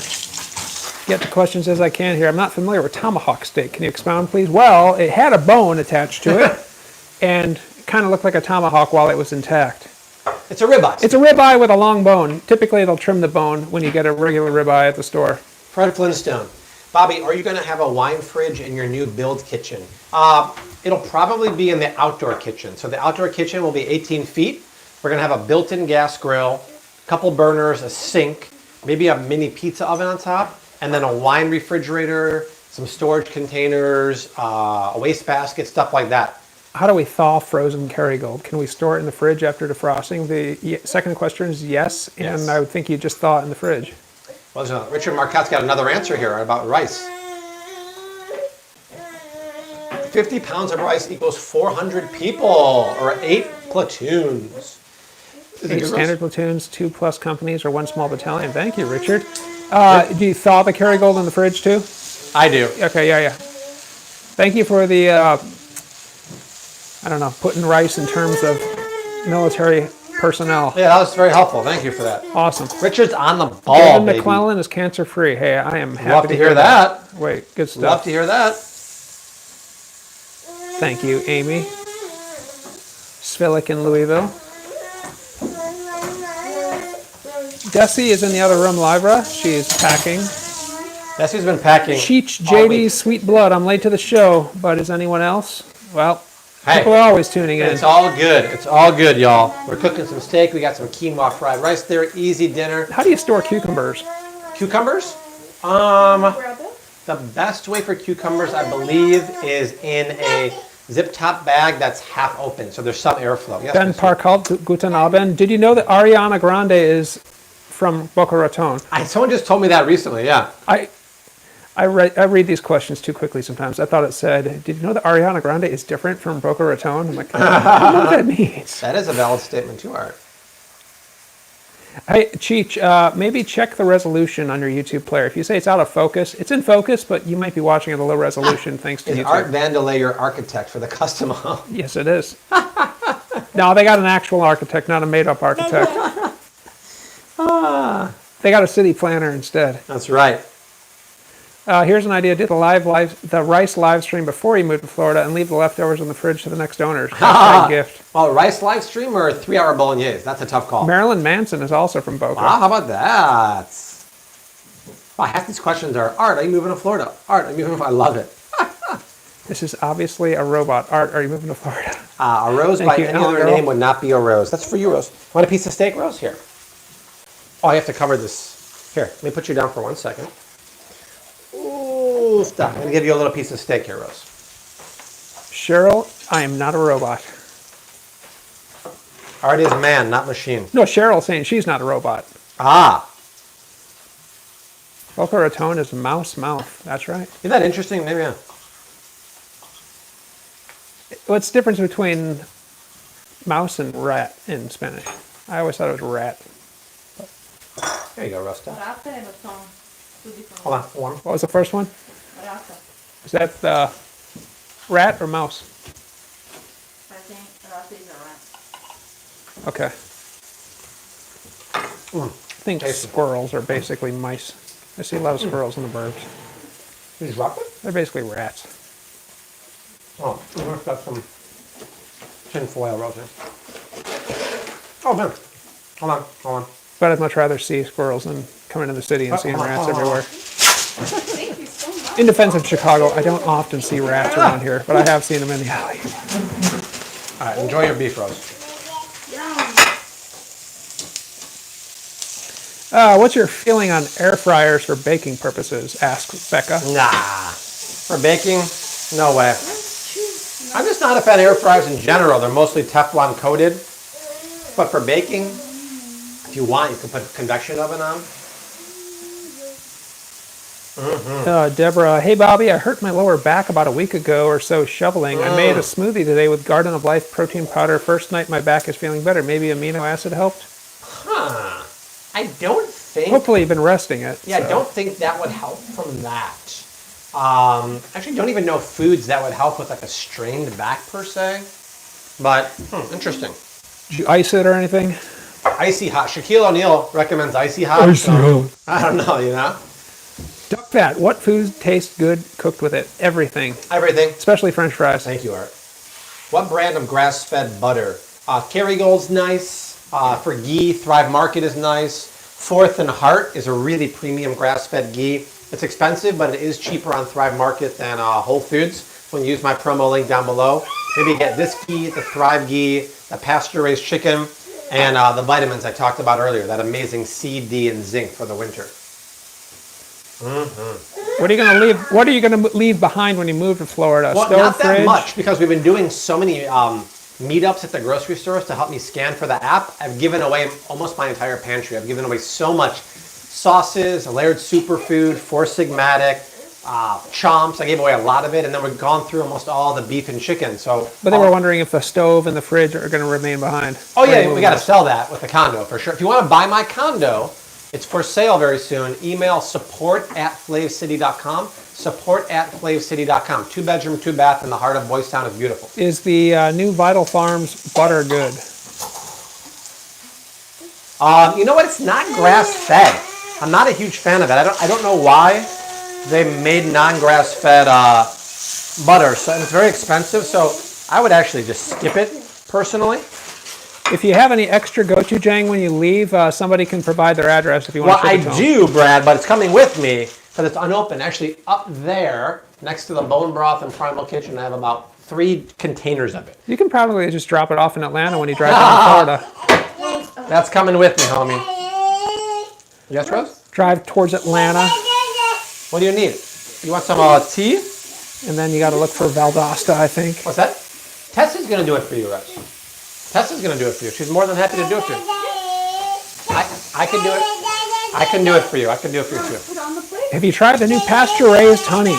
get the questions as I can here. I'm not familiar with tomahawk steak. Can you expound, please? Well, it had a bone attached to it and kind of looked like a tomahawk while it was intact. It's a ribeye. It's a ribeye with a long bone. Typically, they'll trim the bone when you get a regular ribeye at the store. Fred Flintstone. Bobby, are you going to have a wine fridge in your new build kitchen? It'll probably be in the outdoor kitchen. So the outdoor kitchen will be 18 feet. We're going to have a built-in gas grill, a couple burners, a sink, maybe a mini pizza oven on top, and then a wine refrigerator, some storage containers, a wastebasket, stuff like that. How do we thaw frozen Kerrygold? Can we store it in the fridge after defrosting? The second question is yes, Yes. and I would think you just thaw it in the fridge. Well, Richard Marquette's got another answer here about rice. 50 pounds of rice equals 400 people, or 8 platoons. Is it 8 good, standard Russ? platoons, 2 plus companies, or 1 small battalion. Thank you, Richard. Do you thaw the Kerrygold in the fridge too? I do. Okay, yeah. Thank you for the, I don't know, putting rice in terms of military personnel. Yeah, that was very helpful. Thank you for that. Awesome. Richard's on the ball, Gavin baby. McClellan is cancer-free. Hey, I am happy Love to hear that. Wait, good stuff. Love to hear that. Thank you, Amy. Svilik in Louisville. Desi is in the other room, Lyra. She's packing. Desi's been packing. Cheech all week. JD's Sweet Blood. I'm late to the show, but is anyone else? Well, Hey, people are always tuning in. it's all good. It's all good, y'all. We're cooking some steak. We got some quinoa fried rice there. Easy dinner. How do you store cucumbers? Cucumbers? Grab it. The best way for cucumbers, I believe, is in a zip top bag that's half open, so there's some airflow. Yes, Ben Christy? Parkholt, Guten Abend. Did you know that Ariana Grande is from Boca Raton? Someone just told me that recently, yeah. I read these questions too quickly sometimes. I thought it said, did you know that Ariana Grande is different from Boca Raton? I'm like, I don't know what that means. That is a valid statement too, Art. Hey, Cheech, maybe check the resolution on your YouTube player. If you say it's out of focus, it's in focus, but you might be watching at a low resolution thanks to Is YouTube. Art Vandelay your architect for the custom home? Yes, it is. No, they got an actual architect, not a made-up architect. They got a city planner instead. That's right. Here's an idea. Do the rice live stream before you move to Florida and leave the leftovers in the fridge to the next owners. That's a gift. Well, rice live stream or 3-hour bolognese? That's a tough call. Marilyn Manson is also from Boca. Wow, how about that? Wow, half these questions are, Art, are you moving to Florida? Art, are you moving to Florida? I love it. This is obviously a robot. Art, are you moving to Florida? A rose Thank by you, any Ellen other Girl. name would not be a rose. That's for you, Rose. Want a piece of steak, Rose? Here. Oh, I have to cover this. Here, let me put you down for 1 second. Ooh, stop. I'm going to give you a little piece of steak here, Rose. Cheryl, I am not a robot. Art is man, not machine. No, Cheryl's saying she's not a robot. Ah, Boca Raton is mouse mouth. That's right. isn't that interesting? Maybe, yeah. What's the difference between mouse and rat in Spanish? I always thought it was rat. There you go, Rosta. Rata and ratón. Two different Hold on, warm. What was the first one? Rata. Is that rat or mouse? I think rata is a rat. Okay. I think tasty. squirrels are basically mice. I see a lot of squirrels in the burbs. Did you drop it? They're basically rats. Oh, we've got some tin foil roses. Oh, man. Hold on. But I'd much rather see squirrels than come into the city and seeing rats everywhere. Thank you so much. In defense of Chicago, I don't often see rats around here, but I have seen them in the alley. All right, enjoy your beef roast. What's your feeling on air fryers for baking purposes? Asks Becca. Nah. For baking, no way. I'm just not a fan of air fryers in general. They're mostly Teflon coated. But for baking, if you want, you can put a convection oven on. Deborah, hey Bobby, I hurt my lower back about a week ago or so shoveling. I made a smoothie today with Garden of Life protein powder. First night my back is feeling better. Maybe amino acid helped? Huh. I don't think... Hopefully you've been resting it. Yeah, so. I don't think that would help from that. Actually, don't even know foods that would help with like a strained back per se. But, interesting. Did you ice it or anything? Icy hot. Shaquille O'Neal recommends icy hot. Icy hot. I don't know, you know? Duck fat. What foods taste good cooked with it? Everything. Everything. Especially French fries. Thank you, Art. What brand of grass-fed butter? Kerrygold's nice. For ghee, Thrive Market is nice. Fourth and Heart is a really premium grass-fed ghee. It's expensive, but it is cheaper on Thrive Market than Whole Foods. When you use my promo link down below, maybe get this ghee, the Thrive ghee, the pasture-raised chicken, and the vitamins I talked about earlier, that amazing C, D, and zinc for the winter. What are you going to leave? What are you going to leave behind when you move to Florida? Well, Stove, not that fridge? much, because we've been doing so many meetups at the grocery stores to help me scan for the app. I've given away almost my entire pantry. I've given away so much sauces, Laird Superfood, Four Sigmatic, chomps. I gave away a lot of it, and then we've gone through almost all the beef and chicken. So, But they were wondering if the stove and the fridge are going to remain behind. oh yeah, we got to sell that with the condo for sure. If you want to buy my condo, it's for sale very soon. Email support@flavcity.com. Support@flavcity.com. 2-bedroom, 2-bath in the heart of Boys Town. Is beautiful. Is the new Vital Farms butter good? You know what? It's not grass-fed. I'm not a huge fan of it. I don't know why they made non-grass-fed butter. So it's very expensive. So I would actually just skip it personally. If you have any extra gochujang when you leave, somebody can provide their address if you want Well, to I ship it home. do, Brad, but it's coming with me because it's unopened. Actually, up there next to the bone broth and primal kitchen, I have about 3 containers of it. You can probably just drop it off in Atlanta when you drive down to Florida. That's coming with me, homie. Yes, Rose? Drive towards Atlanta, What do you need? You want some tea? and then you got to look for Valdosta, I think. What's that? Tessa's going to do it for you, Rose. Tessa's going to do it for you. She's more than happy to do it for you. I can do it. I can do it for you. I can do it for you, too. Put on the plate. Have you tried the new pasture-raised honey?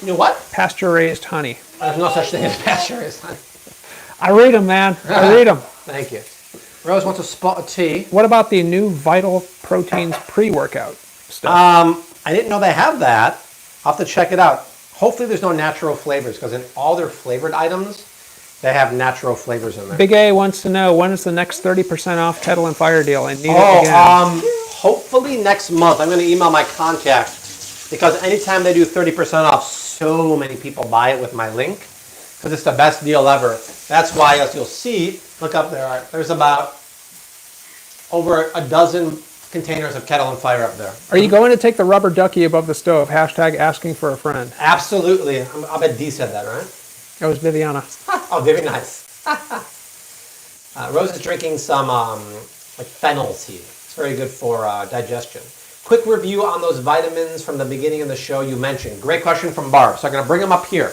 You know what? Pasture-raised honey. There's no such thing as pasture-raised honey. I read them, man. I read them. Thank you. Rose wants a spot of tea. What about the new Vital Proteins pre-workout stuff? I didn't know they have that. I'll have to check it out. Hopefully there's no natural flavors, because in all their flavored items, they have natural flavors in there. Big A wants to know, when is the next 30% off Kettle and Fire deal? I need it again. Hopefully next month. I'm going to email my contact, because anytime they do 30% off, so many people buy it with my link, because it's the best deal ever. That's why, as you'll see, look up there, Art, there's about over a dozen containers of Kettle and Fire up there. Are you going to take the rubber ducky above the stove? Hashtag asking for a friend. Absolutely. I bet Dee said that, right? That was Viviana. Oh, very nice. Rose is drinking some like fennel tea. It's very good for digestion. Quick review on those vitamins from the beginning of the show you mentioned. Great question from Barb. So I'm going to bring them up here.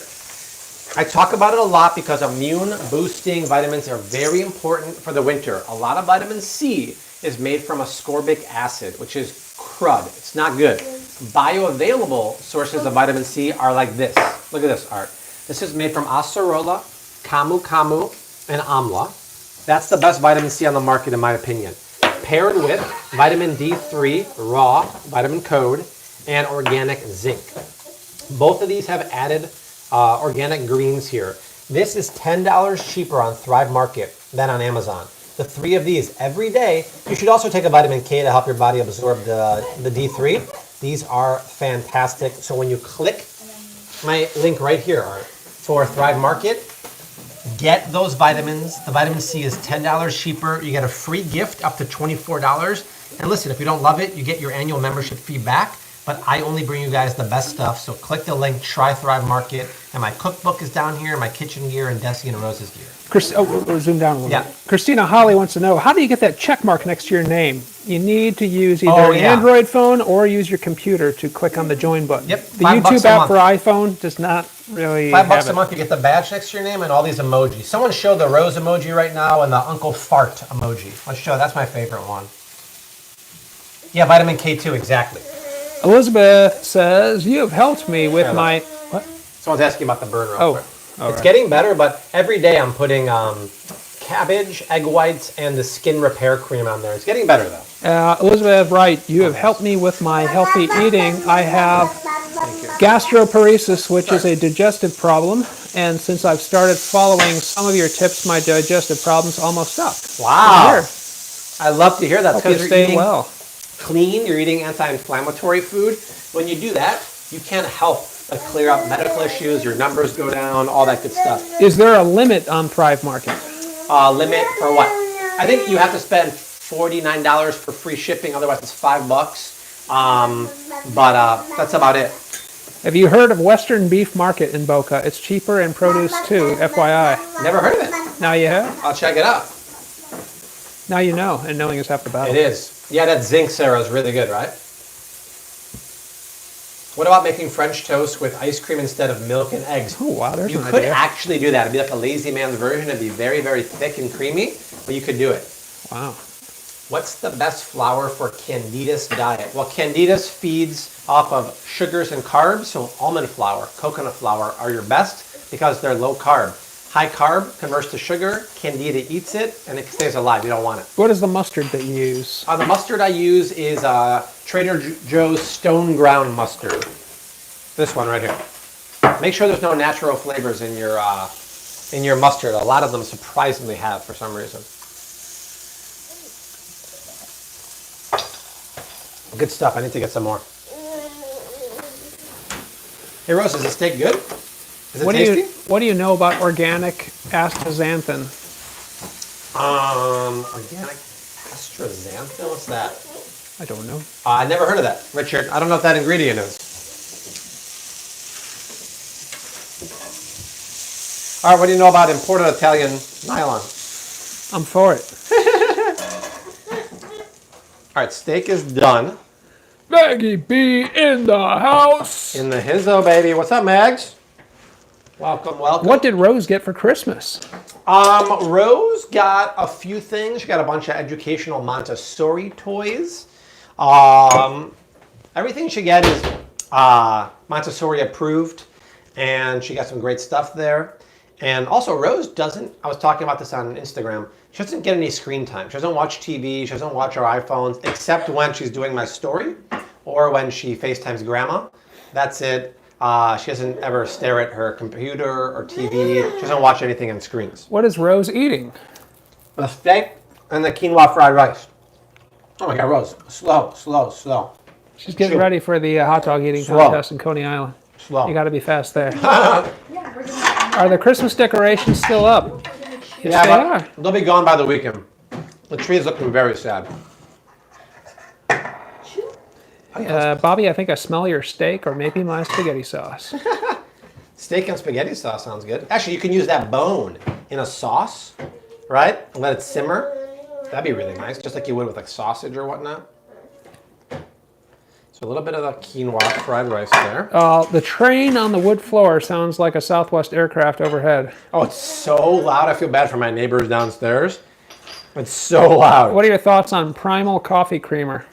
I talk about it a lot because immune boosting vitamins are very important for the winter. A lot of vitamin C is made from ascorbic acid, which is crud. It's not good. Bioavailable sources of vitamin C are like this. Look at this, Art. This is made from acerola, camu camu, and amla. That's the best vitamin C on the market, in my opinion. Paired with vitamin D3, raw, vitamin code, and organic zinc. Both of these have added organic greens here. This is $10 cheaper on Thrive Market than on Amazon. the 3 of these every day. You should also take a vitamin K to help your body absorb the D3. These are fantastic. So when you click my link right here, Art, for Thrive Market, get those vitamins. The vitamin C is $10 cheaper. You get a free gift up to $24. And listen, if you don't love it, you get your annual membership fee back. But I only bring you guys the best stuff. So click the link, try Thrive Market. And my cookbook is down here, my kitchen gear, and Desi and Rose's gear. We'll zoom down a little Yeah. bit. Christina Holly wants to know, how do you get that check mark next to your name? You need to use either an Android phone or use your computer to click on the join button. Yep, The $5 YouTube a app month. for iPhone does not really $5 have a it. month, you get the badge next to your name and all these emojis. Someone show the Rose emoji right now and the Uncle Fart emoji. Let's show, that's my favorite one. Yeah, vitamin K2, exactly. Elizabeth says, you have helped me with my... What? Someone's asking about the burn real Oh, quick. all It's right. getting better, but every day I'm putting cabbage, egg whites, and the skin repair cream on there. It's getting better though. Elizabeth Wright, you have helped me with my healthy eating. I have gastroparesis, which is a digestive problem. And since I've started following some of your tips, my digestive problems almost stopped. Wow. Here. I love to hear that Hope you because you're stay eating well. clean, you're eating anti-inflammatory food. When you do that, you can help clear up medical issues, your numbers go down, all that good stuff. Is there a limit on Thrive Market? Limit for what? I think you have to spend $49 for free shipping, otherwise it's $5. But that's about it. Have you heard of Western Beef Market in Boca? It's cheaper in produce too, FYI. Never heard of it. Now you have? I'll check it out. Now you know, and knowing is half the battle. It is. Yeah, that zinc, Sarah, is really good, right? What about making French toast with ice cream instead of milk and eggs? Oh, wow, there's You an could idea. actually do that. It'd be like a lazy man's version. It'd be very, very thick and creamy, but you could do it. Wow. What's the best flour for Candida's diet? Well, Candida's feeds off of sugars and carbs, so almond flour, coconut flour are your best because they're low carb. High carb converts to sugar, Candida eats it, and it stays alive. You don't want it. What is the mustard that you use? The mustard I use is Trader Joe's Stone Ground Mustard. This one right here. Make sure there's no natural flavors in your mustard. A lot of them surprisingly have for some reason. Good stuff. I need to get some more. Hey Rose, is the steak good? Is it tasty? What do you know about organic astaxanthin? Organic astaxanthin. What's that? I don't know. I never heard of that, Richard. I don't know what that ingredient is. All right, what do you know about imported Italian nylon? I'm for it. All right, steak is done. Maggie B in the house. In the hizzo, baby. What's up, Mags? Welcome, welcome. What did Rose get for Christmas? Rose got a few things. She got a bunch of educational Montessori toys. Everything she got is Montessori approved, and she got some great stuff there. And also, Rose doesn't, I was talking about this on Instagram, she doesn't get any screen time. She doesn't watch TV, she doesn't watch her iPhones, except when she's doing my story or when she FaceTimes grandma. That's it. She doesn't ever stare at her computer or TV. She doesn't watch anything on screens. What is Rose eating? The steak and the quinoa fried rice. Oh my God, Rose, slow, slow, slow. She's getting Shoot. ready for the hot dog eating Slow. contest in Coney Island. Slow. You got to be fast there. Yeah, we're doing Are the Christmas decorations still up? Yes, Yeah, they but are. they'll be gone by the weekend. The tree is looking very sad. Bobby, I think I smell your steak or maybe my spaghetti sauce. Steak and spaghetti sauce sounds good. Actually, you can use that bone in a sauce, right? And let it simmer. That'd be really nice, just like you would with like sausage or whatnot. So a little bit of the quinoa fried rice there. The train on the wood floor sounds like a Southwest aircraft overhead. Oh, it's so loud. I feel bad for my neighbors downstairs. It's so loud. What are your thoughts on Primal Coffee Creamer?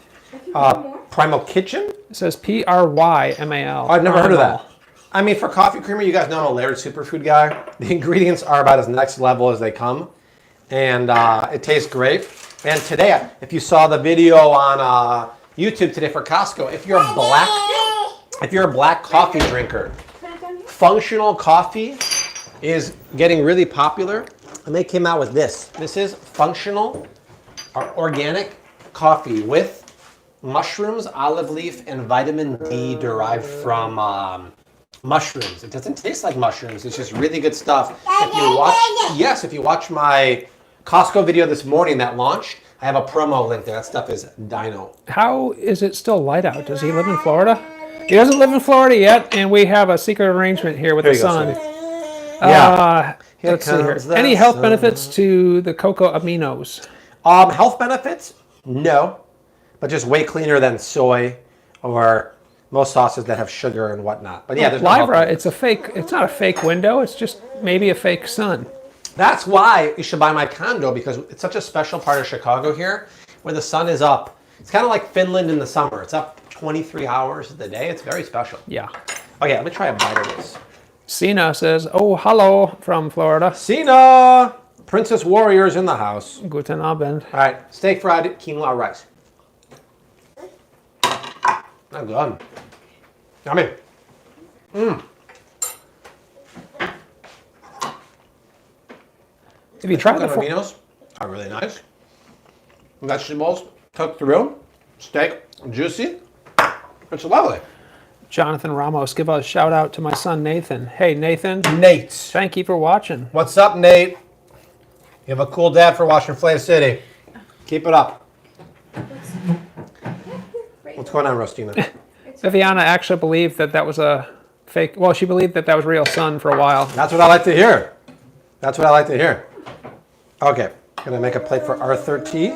Primal Kitchen? It says Prymal. I've never heard of that. I mean, for coffee creamer, you guys know I'm a Laird superfood guy. The ingredients are about as next level as they come. And it tastes great. And today, if you saw the video on YouTube today for Costco, if you're a black coffee drinker, functional coffee is getting really popular. And they came out with this. This is functional organic coffee with mushrooms, olive leaf, and vitamin D derived from mushrooms. It doesn't taste like mushrooms. It's just really good stuff. If you watch my Costco video this morning that launched, I have a promo link there. That stuff is dino. How is it still light out? Does he live in Florida? He doesn't live in Florida yet, and we have a secret arrangement here with the sun. Yeah. Let's see here. Any health benefits to the cocoa aminos? Health benefits? No. But just way cleaner than soy or most sauces that have sugar and whatnot. But yeah, there's no health Libra, benefits. it's not a fake window, it's just maybe a fake sun. That's why you should buy my condo, because it's such a special part of Chicago here where the sun is up. It's kind of like Finland in the summer. It's up 23 hours of the day. It's very special. Yeah. Okay, let me try a bite of this. Sina says, oh, hello from Florida. Sina! Princess Warrior's in the house. Guten Abend. All right, steak fried quinoa rice. Not good. Yummy. Have you tried the Aminos are really nice. Vegetables cooked through. Steak, juicy. It's lovely. Jonathan Ramos, give a shout out to my son Nathan. Hey Nathan, Nate. thank you for watching. What's up, Nate? You have a cool dad for watching Flame City. Keep it up. What's going on, Rostina? Viviana actually believed that was a fake. Well, she believed that was real sun for a while. That's what I like to hear. That's what I like to hear. Okay, gonna make a plate for Arthur T.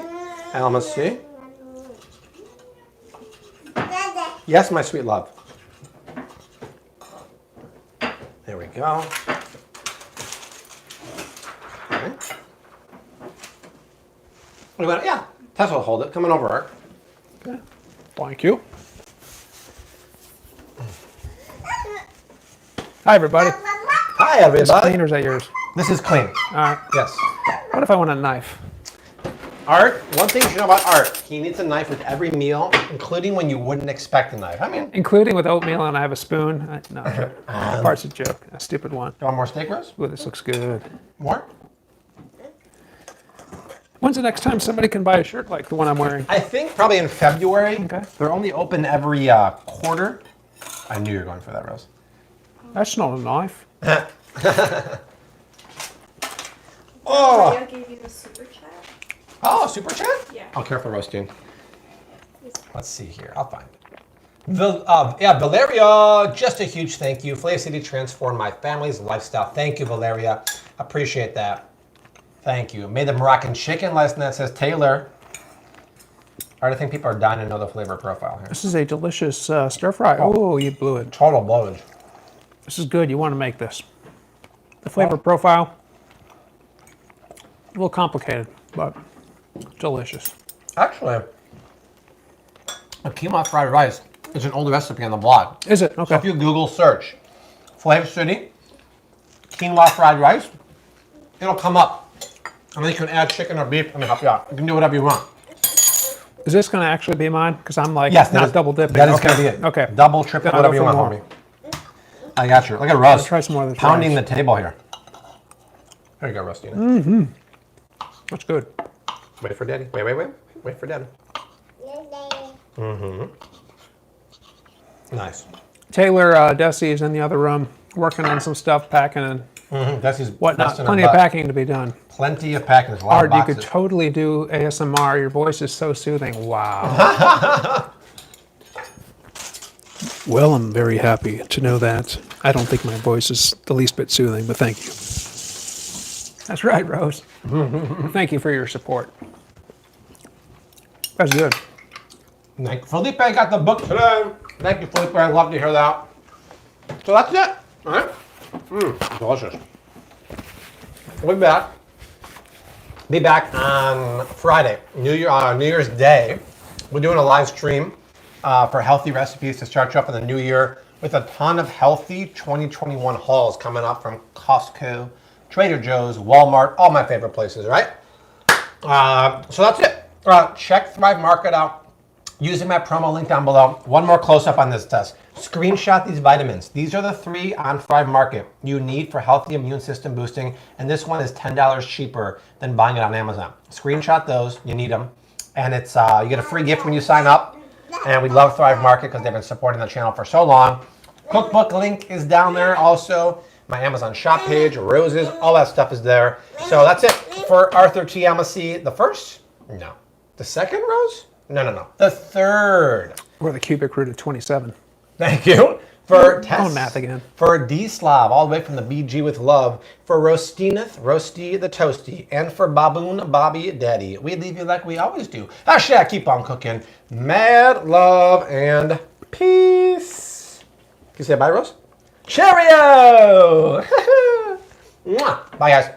Alma C. Yes, my sweet love. There we go. Okay. Yeah, Tessa will hold it. Come on over, Art. Okay. Thank you. Hi everybody. Hi, Is it everybody. clean or is that yours? This is clean. All right. Yes. What if I want a knife? Art, one thing you should know about Art, he needs a knife with every meal, including when you wouldn't expect a knife. I mean, Including with oatmeal, and I have a spoon. No, that part's a joke. A stupid one. you want more steak roast? Ooh, this looks good. More? When's the next time somebody can buy a shirt like the one I'm wearing? I think probably in February. Okay. They're only open every quarter. I knew you were going for that, Rose. That's not a knife. Oh, Maria gave you the super chat. super chat? Yeah. Oh, careful, Roasting. Let's see here. I'll find it. Yeah, Valeria, just a huge thank you. Flavor City transformed my family's lifestyle. Thank you, Valeria. Appreciate that. Thank you. Made the Moroccan chicken last night, says Taylor. I think people are dying to know the flavor profile here. This is a delicious stir fry. Oh, you blew it. Total bloated. This is good. You want to make this. The flavor profile, a little complicated, but delicious. Actually, a quinoa fried rice is an old recipe on the blog. Is it? So Okay. if you Google search Flavor City quinoa fried rice, it'll come up. And then you can add chicken or beef. Let me help you out. You can do whatever you want. Is this going to actually be mine? Because I'm like Yes, that not is- double dipping. That is Okay. going to be it. Okay. Double, triple, Then I'll whatever you go want, for homie. I got you. Look at Russ. Try some more of this pounding rice. the table here. There you go, Rustina. That's good. Wait for Daddy. Wait for Daddy. Nice. Taylor Desi is in the other room working on some stuff, packing and That's his whatnot. busting her Plenty of butt. packing to be done. Plenty of packing. There's a lot of Art, you boxes. could totally do ASMR. Your voice is so soothing. Wow. Well, I'm very happy to know that. I don't think my voice is the least bit soothing, but thank you. That's right, Rose. Thank you for your support. That's good. Felipe got the book today. Thank you, Felipe. I'd love to hear that. So that's it. All right. Delicious. We'll be back. Be back on Friday, New Year's Day. We're doing a live stream for healthy recipes to start you up in the new year with a ton of healthy 2021 hauls coming up from Costco, Trader Joe's, Walmart, all my favorite places, right? So that's it. Check Thrive Market out. using my promo link down below. One more close-up on this test. Screenshot these vitamins. These are the 3 on Thrive Market you need for healthy immune system boosting, and this one is $10 cheaper than buying it on Amazon. Screenshot those. You need them. And it's you get a free gift when you sign up. And we love Thrive Market because they've been supporting the channel for so long. Cookbook link is down there also. My Amazon shop page, roses, all that stuff is there. So that's it for Arthur T. Amasee. The first? No. The second rose? No. The third. Or the cubic root of 27. Thank you. For Tess. On math again. For D-Slav, all the way from the BG with love. For Rostineth, Roasty the Toasty. And for Baboon Bobby Daddy. We leave you like we always do. Hashtag keep on cooking. Mad love and peace. Can you say bye, Rose? Cheerio! Mwah. Bye, guys.